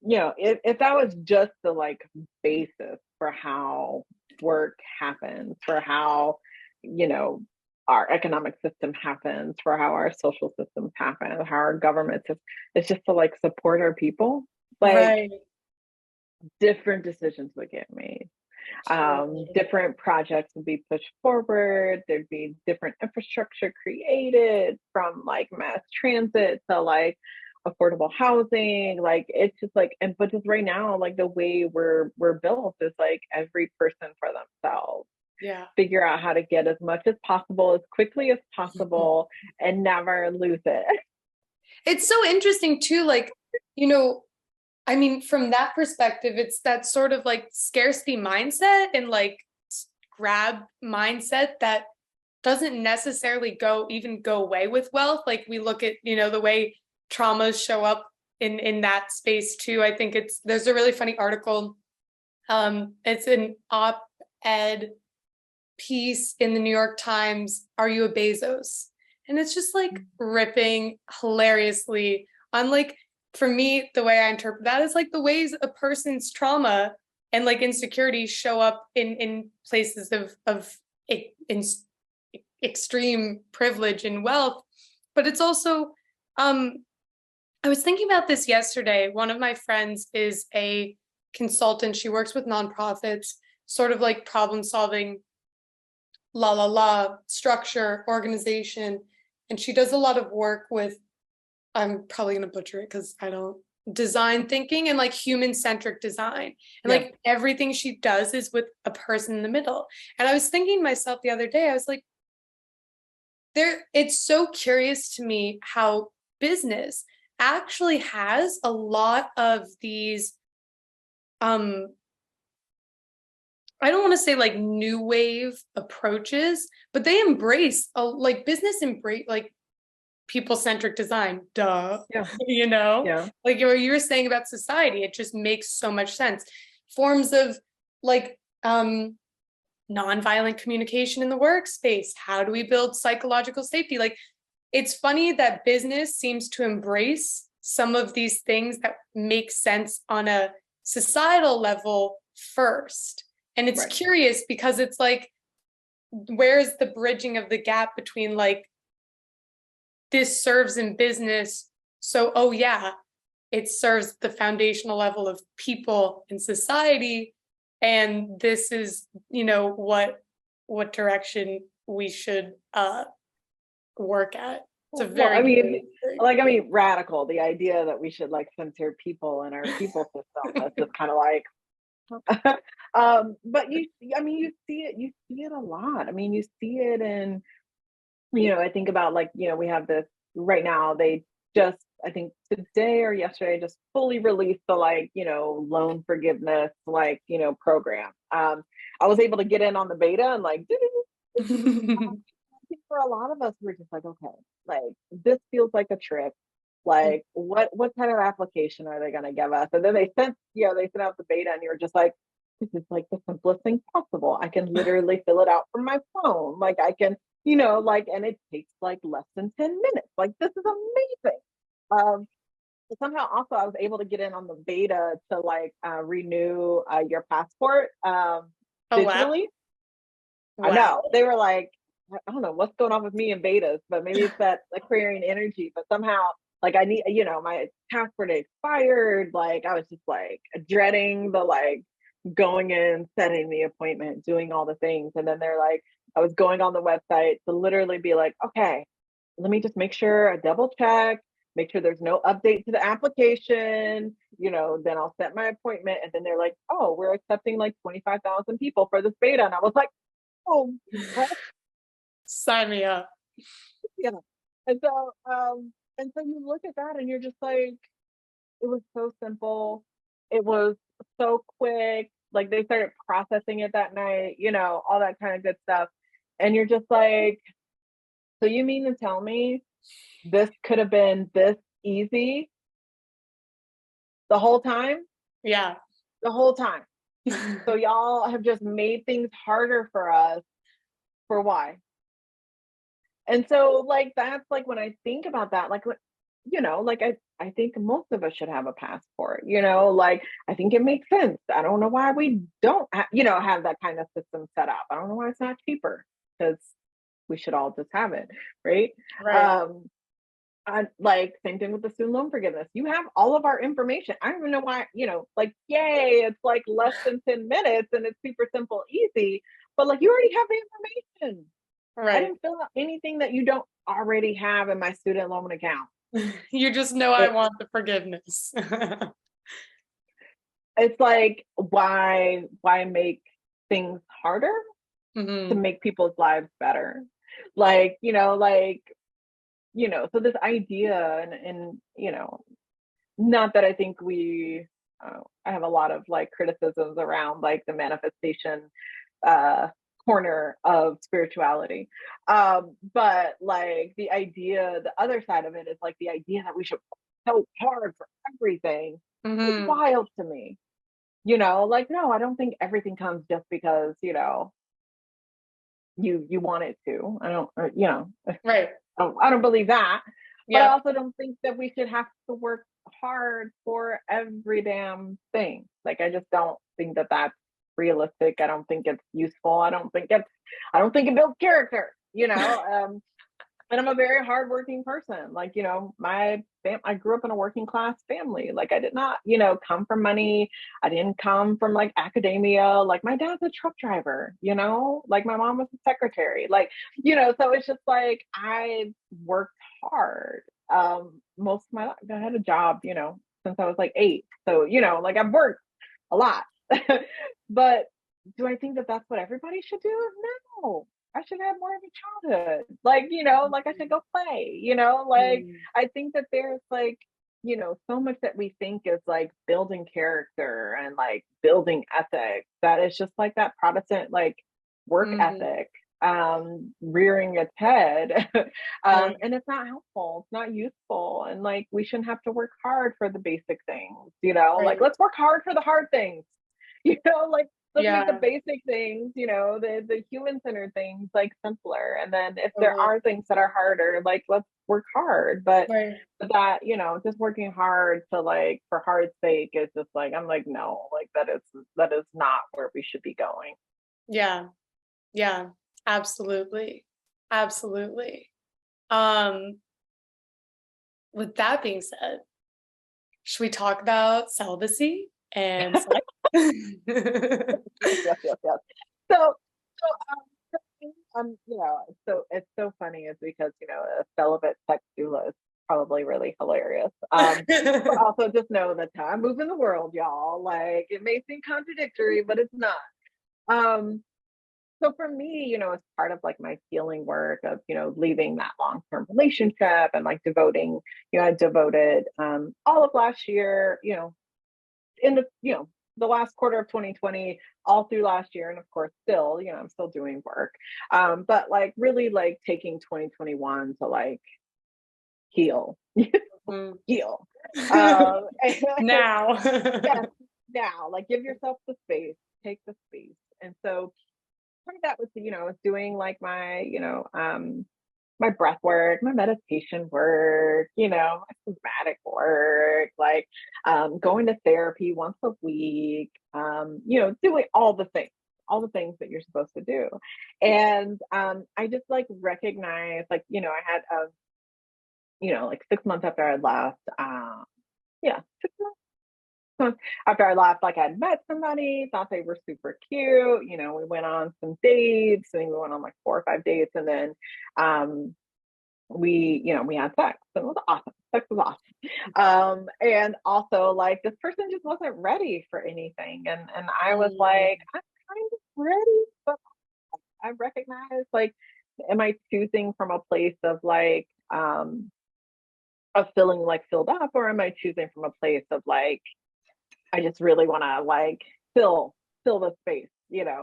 if that was just the like basis for how work happens, for how our economic system happens, for how our social systems happen, how our government system, it's just to like support our people, like Right. different decisions would get made. Different projects would be pushed forward. There'd be different infrastructure created, from like mass transit to like affordable housing. Like it's just like, but just right now, like the way we're built is like every person for themselves. Yeah. Figure out how to get as much as possible, as quickly as possible, and never lose it. It's so interesting too, like, I mean, from that perspective, it's that sort of like scarcity mindset and like grab mindset that doesn't necessarily go away with wealth. Like we look at, the way traumas show up in that space too. I think there's a really funny article. It's an op-ed piece in the New York Times, "Are You a Bezos?" And it's just like ripping hilariously on like, for me, the way I interpret that is like the ways a person's trauma and like insecurity show up in places of extreme privilege and wealth. But it's also, I was thinking about this yesterday. One of my friends is a consultant. She works with nonprofits, sort of like problem solving, structure, organization. And she does a lot of work with, I'm probably going to butcher it because I don't, design thinking and like human-centric design. And like everything she does is with a person in the middle. And I was thinking to myself the other day, I was like, it's so curious to me how business actually has a lot of these, I don't want to say like new wave approaches, but they embrace like business embrace like people-centric design, duh. Like what you were saying about society, it just makes so much sense. Forms of like nonviolent communication in the workspace? How do we build psychological safety? Like, it's funny that business seems to embrace some of these things that make sense on a societal level first. And it's curious because it's like, where's the bridging of the gap between like, this serves in business, so, oh yeah, it serves the foundational level of people in society, and this is, what direction we should work at. It's a very radical, the idea that we should like censor people in our people system. That's just kind of like but you see it a lot. I mean, you see it in, I think about like, we have this right now, they just, I think today or yesterday, just fully released the like, loan forgiveness, like, program. I was able to get in on the beta and like, I think for a lot of us, we're just like, okay, like this feels like a trick. Like what kind of application are they going to give us? And then they sent out the beta and you're just like, this is like the simplest thing possible. I can literally fill it out from my phone. Like I can, and it takes like less than 10 minutes. Like this is amazing. Somehow also I was able to get in on the beta to like renew your passport digitally. Wow. I know. They were like, I don't know what's going on with me in betas, but maybe it's that Aquarian energy, but somehow like I need, my passport expired. Like I was just like dreading the like going in, setting the appointment, doing all the things. And then they're like, I was going on the website to literally be like, okay, let me just make sure I double check, make sure there's no update to the application, then I'll set my appointment. And then they're like, oh, we're accepting like 25,000 people for this beta. And I was like, oh, sign me up. Yeah. And so you look at that and you're just like, it was so simple. It was so quick. Like they started processing it that night, all that kind of good stuff. And you're just like, so you mean to tell me this could have been this easy the whole time? Yeah. The whole time. So y'all have just made things harder for us. For why? And so like, that's like, when I think about that, like, like I think most of us should have a passport, like, I think it makes sense. I don't know why we don't, have that kind of system set up. I don't know why it's not cheaper, because we should all just have it. Right. I, like, same thing with the student loan forgiveness. You have all of our information. I don't even know why, like, yay, it's like less than 10 minutes and it's super simple, easy, but like, you already have the information. Right. I didn't fill out anything that you don't already have in my student loan account. You just know I want the forgiveness. It's like, why make things harder to make people's lives better? Like, so this idea and not that I think I have a lot of like criticisms around like the manifestation corner of spirituality, but like the idea, the other side of it is like the idea that we should work so hard for everything is wild to me. Like, no, I don't think everything comes just because you want it to. I don't, right. I don't believe that. But I also don't think that we should have to work hard for every damn thing. Like, I just don't think that that's realistic. I don't think it's useful. I don't think it builds character, and I'm a very hardworking person. Like, I grew up in a working class family. Like, I did not, come from money. I didn't come from like academia. Like, my dad's a truck driver, like my mom was a secretary, like, so it's just like, I worked hard. Most of my life, I had a job, since I was like 8. So, like, I've worked a lot, but do I think that that's what everybody should do? No. I should have more of a childhood. Like, like I should go play, like, I think that there's like, so much that we think is like building character and like building ethics, that is just like that Protestant, like, work ethic, rearing its head. And it's not helpful. It's not useful. And like, we shouldn't have to work hard for the basic things, like, let's work hard for the hard things, like, let's make the Yeah, basic things, the human-centered things like simpler. And then if there totally. are things that are harder, like let's work hard. Right. But that, just working hard to like for hard's sake is just like, I'm like, no, like that is not where we should be going. Yeah. Yeah. Absolutely. Absolutely. Um, with that being said, should we talk about celibacy and sex? Yes, yes, yes, yes. So so it's so funny is because, a celibate sex doula is probably really hilarious. But also just know that I'm moving the world, y'all. Like it may seem contradictory, but it's not. Um, so for me, as part of like my healing work of, leaving that long-term relationship and like devoting, I devoted all of last year, in the last quarter of 2020, all through last year, and of course still, I'm still doing work, but like really like taking 2021 to like heal. Mm. Heal. And Now. yes, now like give yourself the space, take the space. And so part of that was, was doing like my breath work, my meditation work, my somatic work, like going to therapy once a week, doing all the things that you're supposed to do. And I just like recognized, like, I had, like 6 months after I left, yeah, 6 months after I left, like I'd met somebody, thought they were super cute. We went on some dates. I think we went on like 4 or 5 dates, and then we had sex. And it was awesome. Sex was awesome. And also like this person just wasn't ready for anything. And I was Mm. like, I'm kind of ready, but I recognize like, am I choosing from a place of like of feeling like filled up, or am I choosing from a place of like I just really want to like fill the space, Yeah.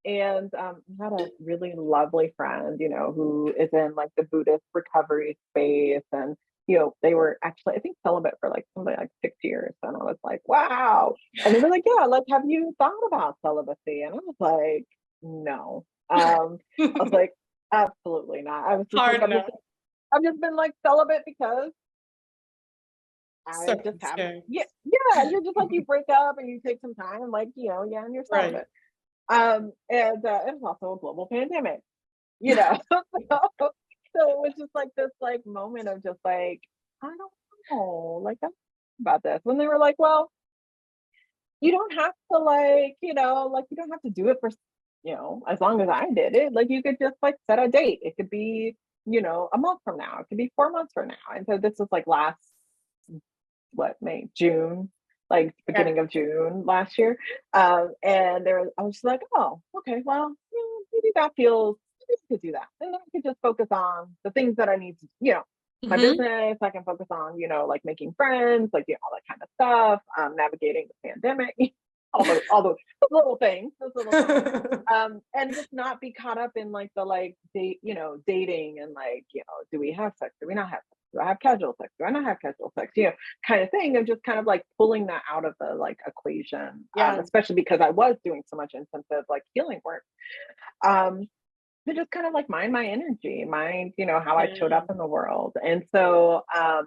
and I had a really lovely friend, who is in like the Buddhist recovery space, and they were actually I think celibate for like something like 6 years, and I was like, wow, and they were like, yeah, like have you thought about celibacy? And I was like, no, I was like, absolutely not. I was just like, Hard enough. I've just been like celibate because I just haven't. Yeah, Circumstance. yeah. You're just like you break up and you take some time, like yeah, and you're Right. celibate. And it was also a global pandemic, you know. So it was just like this like moment of just like I don't know, like I'm about this. When they were like, well, you don't have to like like you don't have to do it for as long as I did it. Like you could just like set a date. It could be a month from now. It could be 4 months from now. And so this was like last May, June, like Yeah. beginning of June last year. And I was just like, oh, okay, well, maybe that feels, maybe I could do that. And then I could just focus on the things that I need to, my Hmm. business. I can focus on, like making friends, like, all that kind of stuff, navigating the pandemic, all those those little things. And just not be caught up in like the like dating and like, do we have sex? Do we not have sex? Do I have casual sex? Do I not have casual sex? Kind of thing of just kind of like pulling that out of the like equation, Yeah. especially because I was doing so much intensive like healing work. Um, to just kind of like mind my energy, mind, how I showed up Yeah. in the world. And so I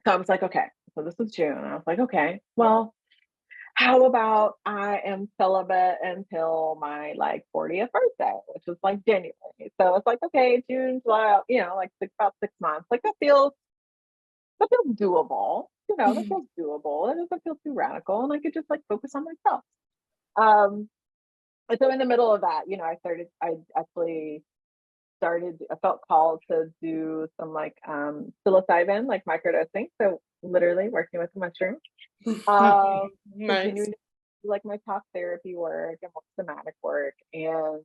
was like, okay, so this is June. I was like, okay, well, how about I am celibate until my like 40th birthday, which was like January. So it's like, okay, June, July, like about 6 months. Like that feels doable. That feels doable. It doesn't feel too radical. And I could just like focus on myself. Um, and so in the middle of that, I actually I felt called to do some like psilocybin, like microdosing. So literally working with the mushroom, Nice. continuing to do like my talk therapy work and more somatic work. And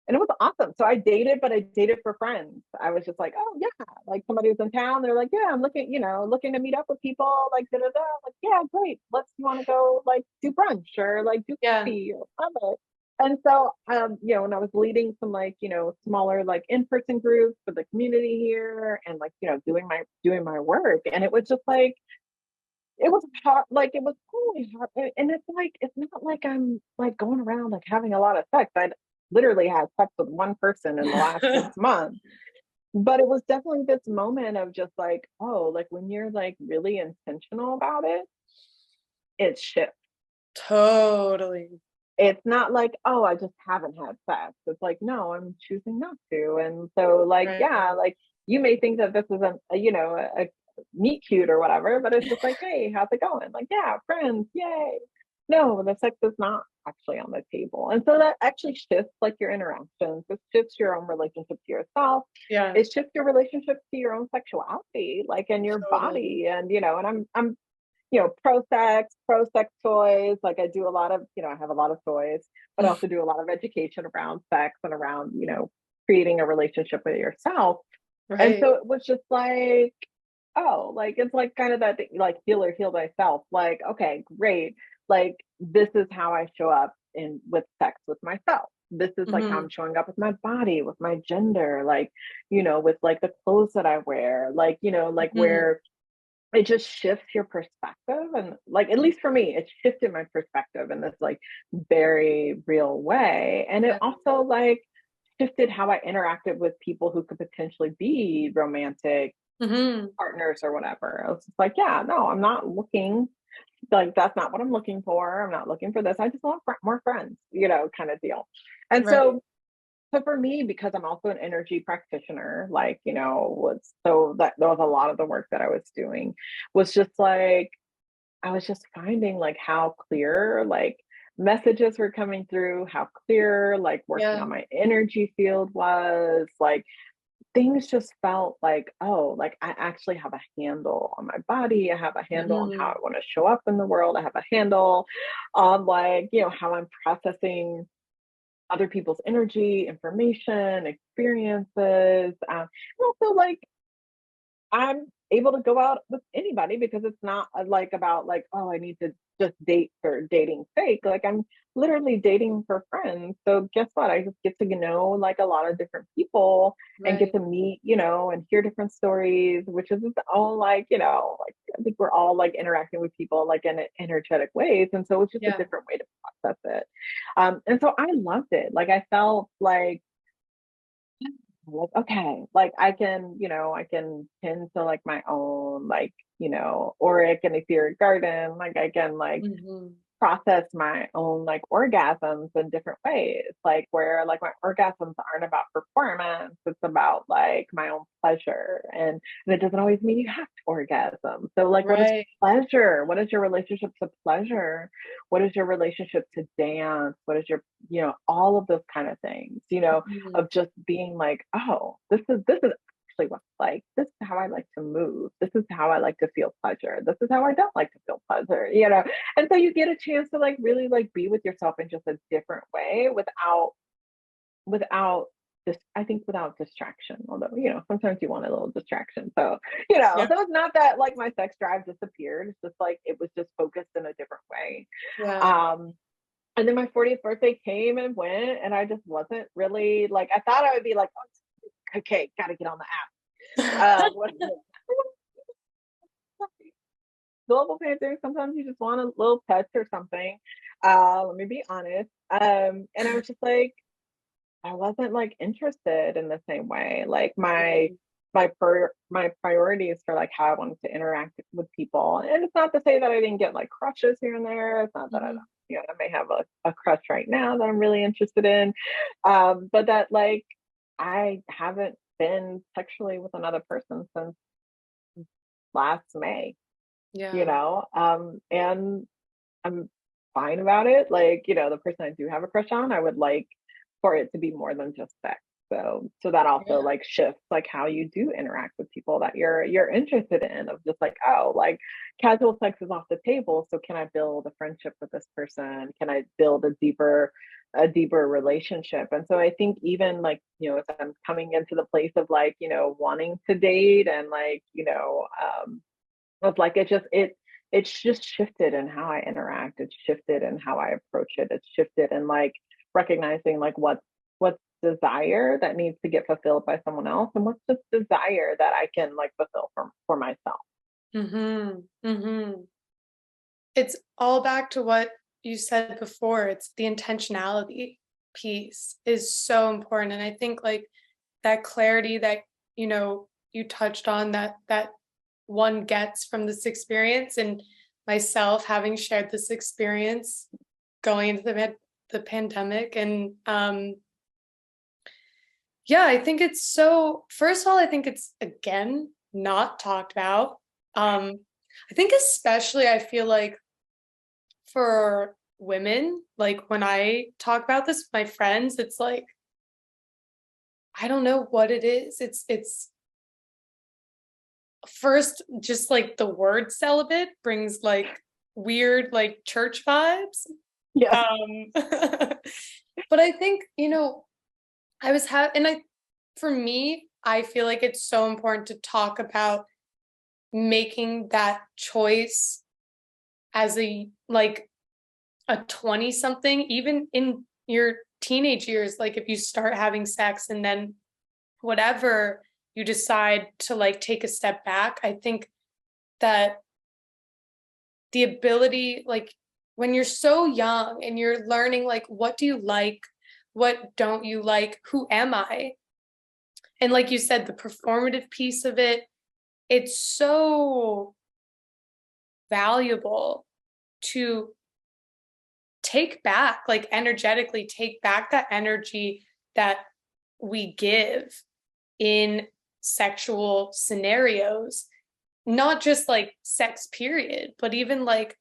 it was awesome. So I dated, but I dated for friends. I was just like, oh yeah, like somebody was in town. They're like, yeah, I'm looking to meet up with people. Like da da da. Like yeah, great. You want to go like do brunch or like do Yeah. coffee or whatever. And so, when I was leading some like smaller like in-person groups for the community here, and like doing my work, and it was just like it was hard, like, it was totally hard, and it's like, it's not like I'm, like, going around, like, having a lot of sex. I'd literally had sex with one person in the last 6 months, but it was definitely this moment of just like, oh, like, when you're, like, really intentional about it, it shifts. Totally. It's not like, "Oh, I just haven't had sex." It's like, "No, I'm choosing not to." And so, like, yeah, Right. like, you may think that this is a meet cute or whatever, but it's just like, "Hey, how's it going?" Like, "Yeah, friends, yay." No, the sex is not actually on the table. And so that actually shifts, like, your interactions. It shifts your own relationship to yourself. Yeah, It shifts your relationship to your own sexuality, like, and your totally. body. And, and I'm pro sex toys. Like, I do a lot of, I have a lot of toys, but I also do a lot of education around sex and around, creating a relationship with yourself. And Right. so it was just like, oh, like, it's like kind of that thing, like, heal or heal thyself. Like, okay, great. Like, this is how I show up in with sex with myself. This is like how Hmm. I'm showing up with my body, with my gender, like, with like the clothes that I wear, like, like Hmm. where it just shifts your perspective. And, like, at least for me, it shifted my perspective in this, like, very real way. And it Yeah. also, like, shifted how I interacted with people who could potentially be romantic Hmm. partners or whatever. I was just like, yeah, no, I'm not looking, like, that's not what I'm looking for. I'm not looking for this. I just want more friends, kind of deal. And Right. so for me, because I'm also an energy practitioner, like, was so that was a lot of the work that I was doing, was just like, I was just finding, like, how clear, like, messages were coming through, how clear, like, working Yeah. on my energy field was, like, things just felt like, oh, like, I actually have a handle on my body. I have a handle on how I Hmm. want to show up in the world. I have a handle on, like, how I'm processing other people's energy, information, experiences. And also, like, I'm able to go out with anybody because it's not like about, like, oh, I need to just date for dating sake. Like, I'm literally dating for friends. So guess what? I just get to know, like, a lot of different people and get Right. to meet, and hear different stories, which is its own, like, like, I think we're all, like, interacting with people, like, in energetic ways. And so it's just a Yeah. different way to process it. And so I loved it. Like, I felt like, okay, like, I can tend to, like, my own, like, auric and etheric garden. Like, I can, like, Hmm. process my own, like, orgasms in different ways, like, where, like, my orgasms aren't about performance, it's about, like, my own pleasure. And it doesn't always mean you have to orgasm. So, like, what is Right. pleasure? What is your relationship to pleasure? What is your relationship to dance? What is your, all of those kind of things, Hmm. of just being like, oh, this is actually what's like. This is how I like to move. This is how I like to feel pleasure. This is how I don't like to feel pleasure. And so you get a chance to, like, really, like, be with yourself in just a different way without this, I think, without distraction. Although, sometimes you want a little distraction. So, Yeah. so it's not that, like, my sex drive disappeared. It's just like it was just focused in a different way. Yeah. Um and then my 40th birthday came and went, and I just wasn't really, like, I thought I would be like, oh, okay, gotta get on the app. What global pandemic, sometimes you just want a little touch or something. Let me be honest. And I was just like, I wasn't, like, interested in the same way. Like, Mhm. my priorities for, like, how I wanted to interact with people. And it's not to say that I didn't get, like, crushes here and there. It's not that I don't, Mhm. I may have a crush right now that I'm really interested in. But that, like, I haven't been sexually with another person since last May, Yeah. and I'm fine about it. Like, the person I do have a crush on, I would like for it to be more than just sex. So that also, Yeah. like, shifts, like, how you do interact with people that you're interested in, of just like, oh, like, casual sex is off the table. So can I build a friendship with this person? Can I build a deeper relationship? And so I think, even, like, if I'm coming into the place of, like, wanting to date, and, like, of, like, it's just shifted in how I interact. It's shifted in how I approach it. It's shifted in, like, recognizing, like, what's desire that needs to get fulfilled by someone else, and what's just desire that I can, like, fulfill for myself. Mhm. Mhm. it's all back to what you said before. It's the intentionality piece is so important. And I think like that clarity that, you touched on that one gets from this experience, and myself having shared this experience going into the pandemic. And yeah, I think it's so, first of all, I think it's again not talked about. I think especially I feel like for women, like when I talk about this with my friends, it's like I don't know what it is. It's first just like the word celibate brings like weird like church vibes. Yeah. But I think, I was and for me, I feel like it's so important to talk about making that choice as a 20 something, even in your teenage years, like if you start having sex and then whatever you decide to like take a step back, I think that the ability, like when you're so young and you're learning like what do you like, what don't you like, who am I, and like you said, the performative piece of it, it's so valuable to take back, like energetically take back that energy that we give in sexual scenarios, not just like sex period, but even like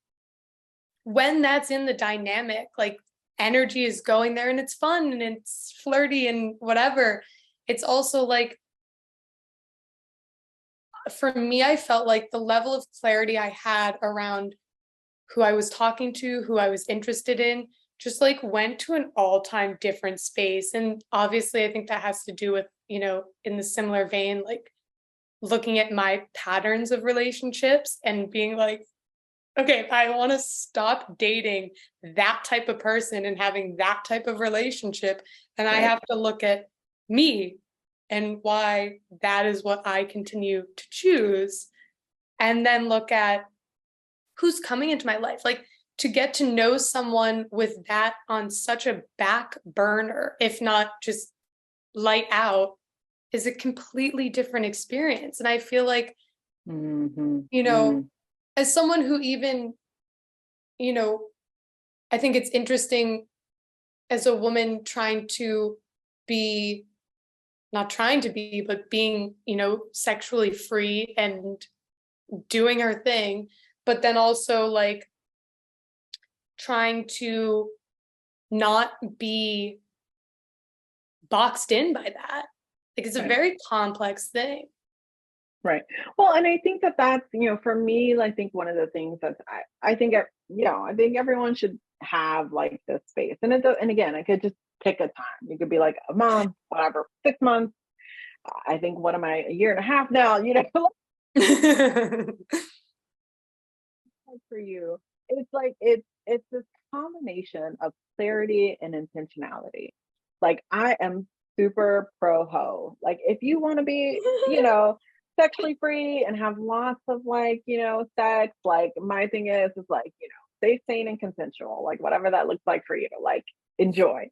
when that's in the dynamic, like energy is going there and it's fun and it's flirty and whatever. It's also like, for me, I felt like the level of clarity I had around who I was talking to, who I was interested in, just like went to an all-time different space. And obviously, I think that has to do with, in the similar vein, like looking at my patterns of relationships and being like, okay, if I want to stop dating that type of person and having that type of relationship, then I have to look at me and why that is what I continue to choose. And then look at who's coming into my life. Like to get to know someone with that on such a back burner, if not just light out, is a completely different experience. And I feel like, as someone who even, I think it's interesting as a woman trying to be, not trying to be, but being, sexually free and doing her thing, but then also like trying to not be boxed in by that. Like it's a very complex thing. Right. Well, and I think that that's, for me, I think one of the things that I think, I think everyone should have like this space. And and again, I could just pick a time. You could be like a month, whatever, 6 months. I think, what am I, a year and a half now, for you. It's like, it's this combination of clarity and intentionality. Like I am super pro ho. Like if you want to be, sexually free and have lots of like, sex, like my thing is like, safe, sane, and consensual, like whatever that looks like for you to like enjoy.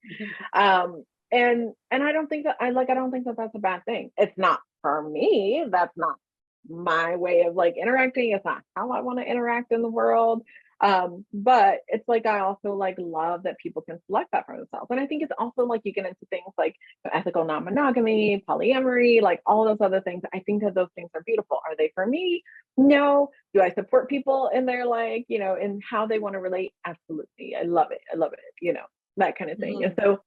And I don't think that I don't think that that's a bad thing. It's not for me. That's not my way of like interacting. It's not how I want to interact in the world. But it's like I also like love that people can select that for themselves. And I think it's also like you get into things like ethical non-monogamy, polyamory, like all those other things. I think that those things are beautiful. Are they for me? No. Do I support people in their like, in how they want to relate? Absolutely. I love it. I love it, that kind of thing. And so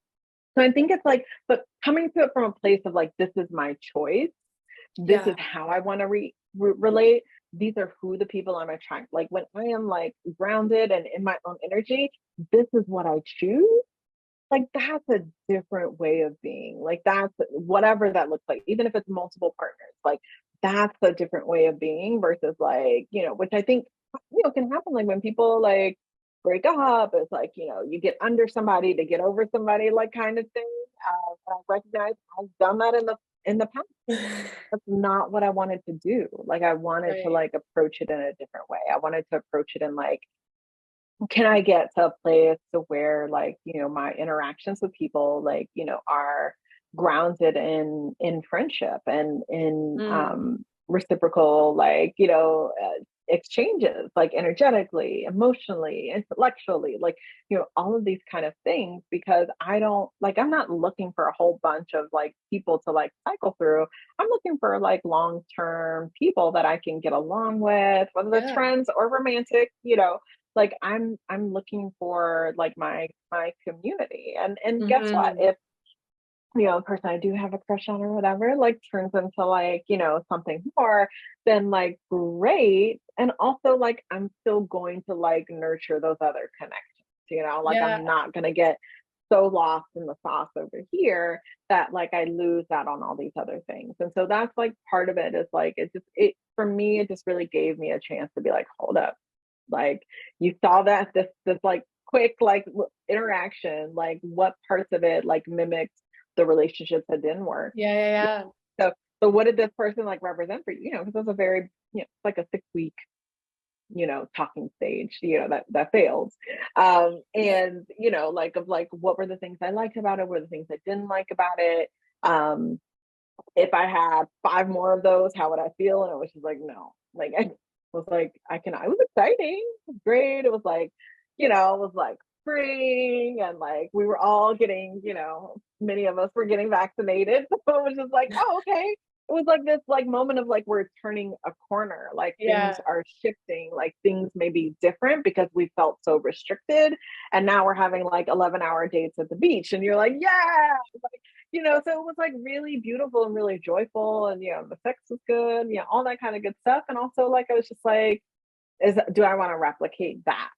I think it's like, but coming to it from a place of like, this is my choice. This is how I want to relate. These are who the people I'm attracted. Like when I am like grounded and in my own energy, this is what I choose. Like that's a different way of being. Like that's whatever that looks like, even if it's multiple partners, like that's a different way of being versus like, which I think, can happen like when people like break up. It's like, you get under somebody to get over somebody, like kind of thing. I recognize I've done that in the past. That's not what I wanted to do. Like I wanted to like approach it in a different way. I wanted to approach it in like, can I get to a place to where, like, my interactions with people, like, are grounded in friendship and in Mm. reciprocal, like, exchanges, like energetically, emotionally, intellectually, like, all of these kind of things, because I'm not looking for a whole bunch of like people to like cycle through. I'm looking for like long-term people that I can get along with, whether that's Yeah. friends or romantic, like I'm looking for like my community. And guess what, Hmm. if a person I do have a crush on or whatever like turns into like something more, then like great. And also like I'm still going to like nurture those other connections, like Yeah. I'm not going to get so lost in the sauce over here that like I lose out on all these other things. And so that's like part of it, is like it for me, it just really gave me a chance to be like, hold up, like you saw that this like quick like interaction, like what parts of it like mimicked the relationships that didn't work. Yeah. Yeah. Yeah. Yeah. So what did this person like represent for you? Because it was a very, like a 6 week, talking stage, that failed. And like of like what were the things I liked about it, what were the things I didn't like about it. If I had 5 more of those, how would I feel? And it was just like, no. Like I was like, I was exciting, it was great. It was like, it was like spring, and like we were all getting, many of us were getting vaccinated. So it was just like, oh, okay. It was like this like moment of like we're turning a corner, like things Yeah. are shifting, like things may be different because we felt so restricted. And now we're having like 11-hour dates at the beach. And you're like, yeah, so it was like really beautiful and really joyful, and the sex was good, all that kind of good stuff. And also like I was just like, do I want to replicate that,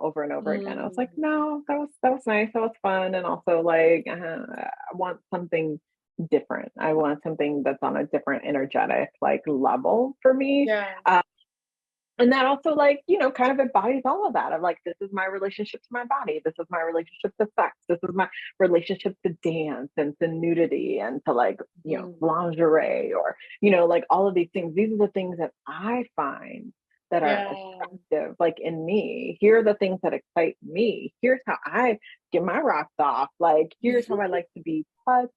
over and over again? I was like, Mm. no, that was nice, that was fun. And also like I want something different. I want something that's on a different energetic like level for me. Yeah. And that also like kind of embodies all of that, of like, this is my relationship to my body, this is my relationship to sex, this is my relationship to dance and to nudity and to like Mm. lingerie, or like all of these things. These are the things that I find that are Yeah. attractive like in me. Here are the things that excite me. Here's how I get my rocks off. Like here's how I like to be touched,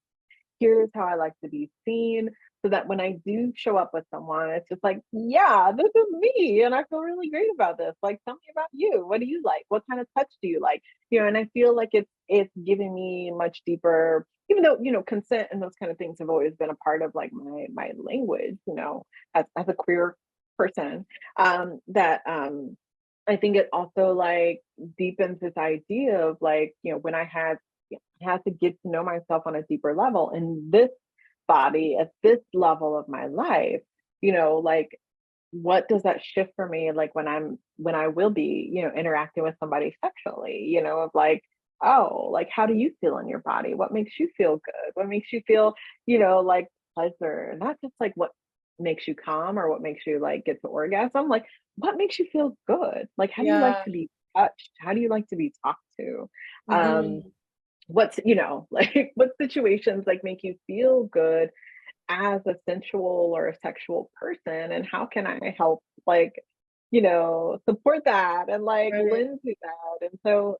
here's how I like to be seen. So that when I do show up with someone, it's just like, yeah, this is me. And I feel really great about this. Like, tell me about you. What do you like? What kind of touch do you like? And I feel like it's giving me much deeper, even though, consent and those kind of things have always been a part of like my language, as a queer person. That I think it also like deepens this idea of like, when I had to get to know myself on a deeper level in this body at this level of my life, like what does that shift for me, like when I will be, interacting with somebody sexually, of like, oh, like how do you feel in your body? What makes you feel good? What makes you feel, like pleasure? Not just like what makes you calm or what makes you like get to orgasm, like what makes you feel good? Like how do you like Yeah. to be touched? How do you like to be talked to? Um, Hmm. what's like what situations like make you feel good as a sensual or a sexual person, and how can I help like support that and like Right. lend to that. And so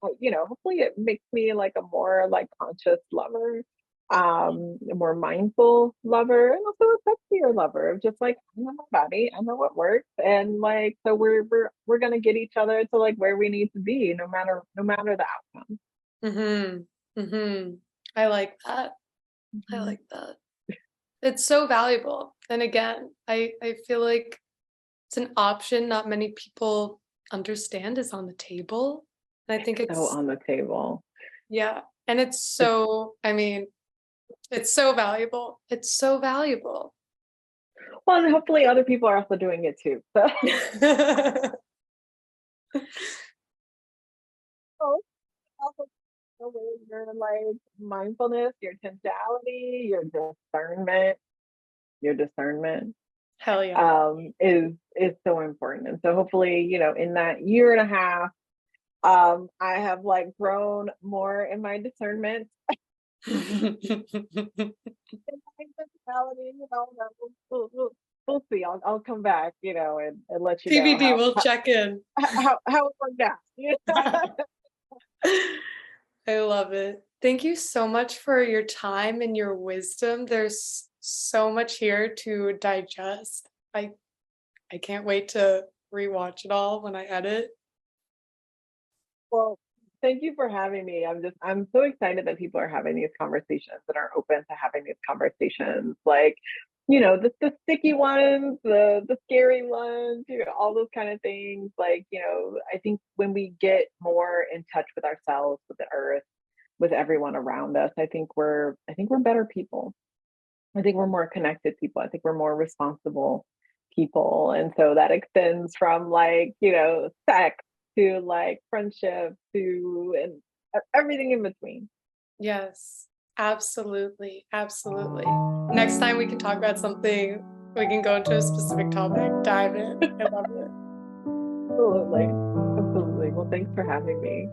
hopefully it makes me like a more like conscious lover, a more mindful lover, and also a sexier lover of just like, I know my body, I know what works, and like so we're gonna get each other to like where we need to be, no matter the outcome. Hmm. Hmm. I like that. I Mhm. like that. It's so valuable. And again, I feel like it's an option not many people understand is on the table. And I think So it's, on the table. yeah. And it's so, I mean, it's so valuable. It's so valuable. Well, and hopefully other people are also doing it too. So also with your like mindfulness, your intentionality, your discernment Hell yeah. is so important. And so hopefully, in that year and a half, I have like grown more in my discernment and my intentionality, we'll see. I'll come back, and let you know TBD, we'll check in. how it worked out. I love it. Thank you so much for your time and your wisdom. There's so much here to digest. I can't wait to rewatch it all when I edit. Well, thank you for having me. I'm so excited that people are having these conversations and are open to having these conversations. Like, the sticky ones, the scary ones, all those kind of things. Like, I think when we get more in touch with ourselves, with the earth, with everyone around us, I think we're better people. I think we're more connected people. I think we're more responsible people. And so that extends from like, sex to like friendship to and everything in between. Yes, absolutely. Absolutely. Next time we can talk about something, we can go into a specific topic, dive in. I love it. Absolutely. Absolutely. Well, thanks for having me.